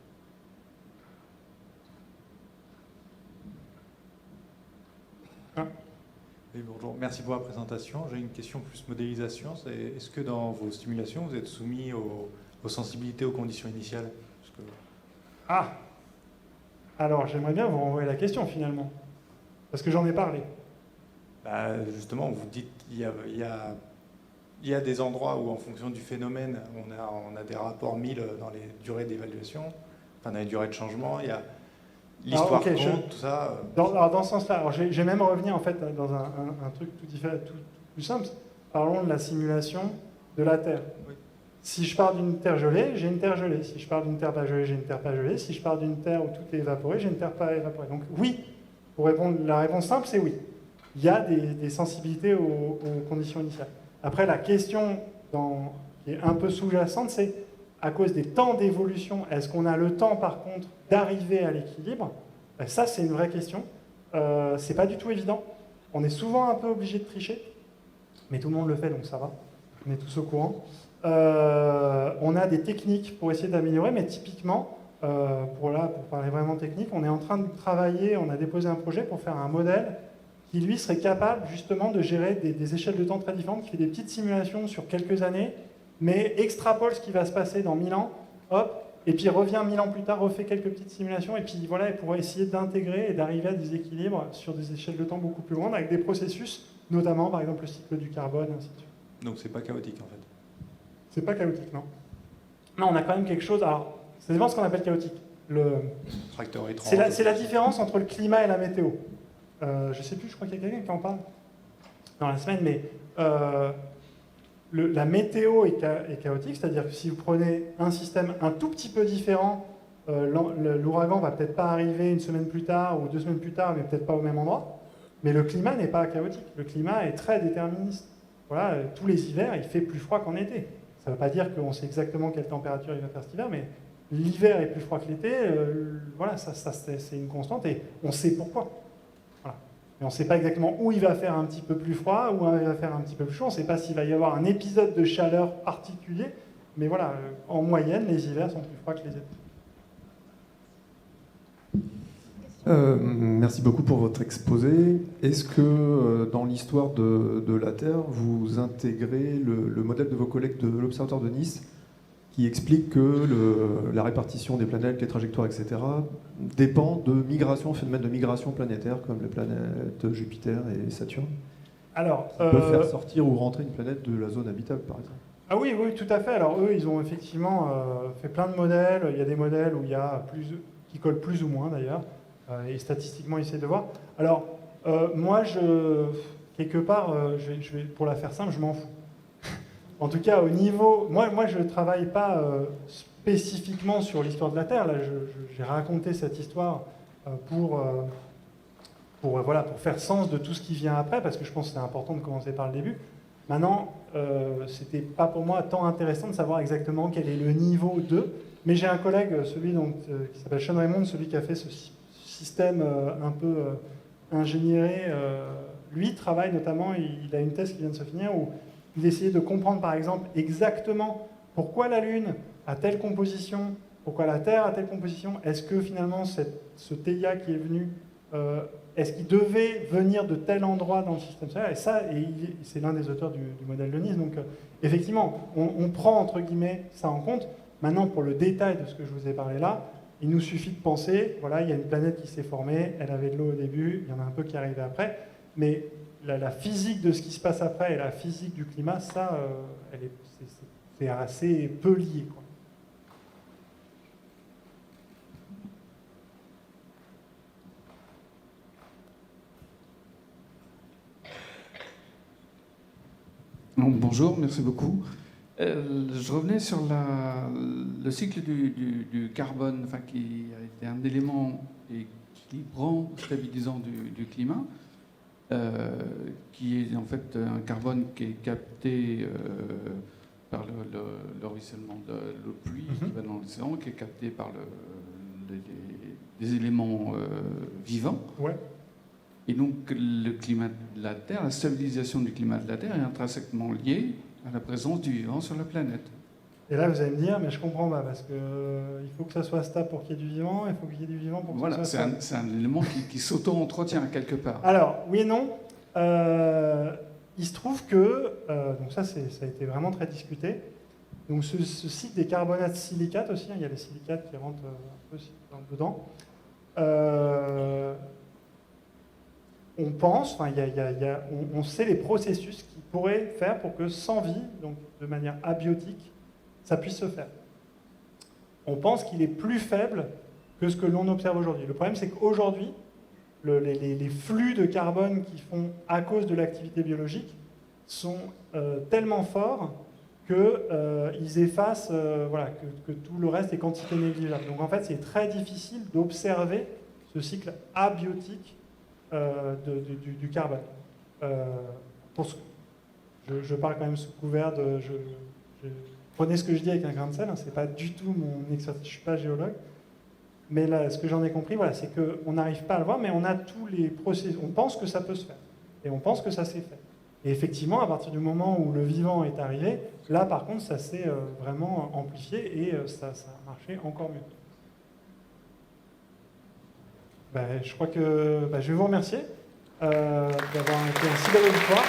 Oui, bonjour, merci pour la présentation. J'ai une question plus modélisation. Est-ce que dans vos simulations, vous êtes soumis aux sensibilités aux conditions initiales? Ah! Alors, j'aimerais bien vous renvoyer la question, finalement. Parce que j'en ai parlé. Justement, vous dites qu'il y a des endroits où, en fonction du phénomène, on a des rapports 1000 dans les durées d'évaluation, enfin dans les durées de changement. Il y a l'histoire compte, tout ça. Dans ce sens-là, alors je vais même revenir en fait dans un truc tout plus simple. Parlons de la simulation de la Terre. Oui. Si je pars d'une Terre gelée, j'ai une Terre gelée. Si je pars d'une Terre pas gelée, j'ai une Terre pas gelée. Si je pars d'une Terre où tout est évaporé, j'ai une Terre pas évaporée. Donc oui, pour répondre, la réponse simple, c'est oui. Il y a des sensibilités aux conditions initiales. Après, la question qui est un peu sous-jacente, c'est à cause des temps d'évolution, est-ce qu'on a le temps, par contre, d'arriver à l'équilibre? Ça, c'est une vraie question. C'est pas du tout évident. On est souvent un peu obligé de tricher, mais tout le monde le fait, donc ça va. On est tous au courant. On a des techniques pour essayer d'améliorer, mais typiquement, pour parler vraiment technique, on est en train de travailler, on a déposé un projet pour faire un modèle qui, lui, serait capable justement de gérer des échelles de temps très différentes, qui fait des petites simulations sur quelques années, mais extrapole ce qui va se passer dans 1000 ans, hop, et puis revient 1000 ans plus tard, refait quelques petites simulations, et puis voilà, et pour essayer d'intégrer et d'arriver à des équilibres sur des échelles de temps beaucoup plus grandes, avec des processus, notamment, par exemple, le cycle du carbone, ainsi de suite. Donc c'est pas chaotique, en fait. C'est pas chaotique, non. Non, on a quand même quelque chose... Alors, ça dépend de ce qu'on appelle chaotique. Tracteur étrange. C'est la différence entre le climat et la météo. Je ne sais plus, je crois qu'il y a quelqu'un qui en parle dans la semaine, mais la météo est chaotique, c'est-à-dire que si vous prenez un système un tout petit peu différent, l'ouragan va peut-être pas arriver une semaine plus tard ou 2 semaines plus tard, mais peut-être pas au même endroit. Mais le climat n'est pas chaotique. Le climat est très déterministe. Voilà, tous les hivers, il fait plus froid qu'en été. Ça ne veut pas dire qu'on sait exactement quelle température il va faire cet hiver, mais l'hiver est plus froid que l'été. Voilà, ça c'est une constante et on sait pourquoi. Voilà. Et on ne sait pas exactement où il va faire un petit peu plus froid, où il va faire un petit peu plus chaud. On ne sait pas s'il va y avoir un épisode de chaleur particulier. Mais voilà, en moyenne, les hivers sont plus froids que les étés. Merci beaucoup pour votre exposé. Est-ce que dans l'histoire de la Terre, vous intégrez le modèle de vos collègues de l'Observatoire de Nice qui explique que la répartition des planètes, les trajectoires, etc., dépend de migration, phénomènes de migration planétaire comme les planètes Jupiter et Saturne? Alors, qui peuvent faire sortir ou rentrer une planète de la zone habitable, par exemple? Ah oui, oui, tout à fait. Alors eux, ils ont effectivement fait plein de modèles. Il y a des modèles où il y a qui collent plus ou moins d'ailleurs. Et statistiquement, essayer de voir. Alors, moi, quelque part, je vais, pour la faire simple, je m'en fous. En tout cas, au niveau... Moi je ne travaille pas spécifiquement sur l'histoire de la Terre. Là, j'ai raconté cette histoire pour faire sens de tout ce qui vient après, parce que je pense que c'est important de commencer par le début. Maintenant, c'était pas pour moi tant intéressant de savoir exactement quel est le niveau 2, mais j'ai un collègue, celui qui s'appelle Sean Raymond, celui qui a fait ce système un peu ingénieré, lui travaille notamment, il a une thèse qui vient de se finir où il essayait de comprendre par exemple exactement pourquoi la Lune a telle composition, pourquoi la Terre a telle composition, est-ce que finalement ce TIA qui est venu, est-ce qu'il devait venir de tel endroit dans le système solaire, et ça, c'est l'un des auteurs du modèle de Nice, donc effectivement, on prend entre guillemets ça en compte. Maintenant, pour le détail de ce que je vous ai parlé là, il nous suffit de penser, voilà, il y a une planète qui s'est formée, elle avait de l'eau au début, il y en a un peu qui est arrivé après, mais la physique de ce qui se passe après et la physique du climat, ça, c'est assez peu lié, quoi. Bonjour, merci beaucoup. Je revenais sur le cycle du carbone, enfin, qui a été un élément équilibrant, stabilisant du climat, qui est en fait un carbone qui est capté par le ruissellement de l'eau de pluie qui va dans l'océan, qui est capté par des éléments vivants. Ouais. Et donc le climat de la Terre, la stabilisation du climat de la Terre est intrinsèquement liée à la présence du vivant sur la planète. Et là, vous allez me dire, mais je comprends pas, parce que il faut que ça soit stable pour qu'il y ait du vivant, il faut qu'il y ait du vivant pour que ça soit stable. C'est un élément qui s'auto-entretient quelque part. Alors, oui et non. Il se trouve que, donc ça a été vraiment très discuté, donc ce cycle des carbonates silicates aussi, il y a les silicates qui rentrent un peu dedans. On pense, on sait les processus qui pourraient faire pour que sans vie, donc de manière abiotique, ça puisse se faire. On pense qu'il est plus faible que ce que l'on observe aujourd'hui. Le problème, c'est qu'aujourd'hui, les flux de carbone qui font à cause de l'activité biologique sont tellement forts qu'ils effacent, que tout le reste est quantité négligeable. Donc en fait, c'est très difficile d'observer ce cycle abiotique du carbone. Je parle quand même sous couvert de... Prenez ce que je dis avec un grain de sel, hein, c'est pas du tout mon expertise, je suis pas géologue. Mais là, ce que j'en ai compris, voilà, c'est qu'on n'arrive pas à le voir, mais on a tous les processus. On pense que ça peut se faire. Et on pense que ça s'est fait. Et effectivement, à partir du moment où le vivant est arrivé, là, par contre, ça s'est vraiment amplifié et ça a marché encore mieux. Je crois que je vais vous remercier d'avoir été un si bel auditoire.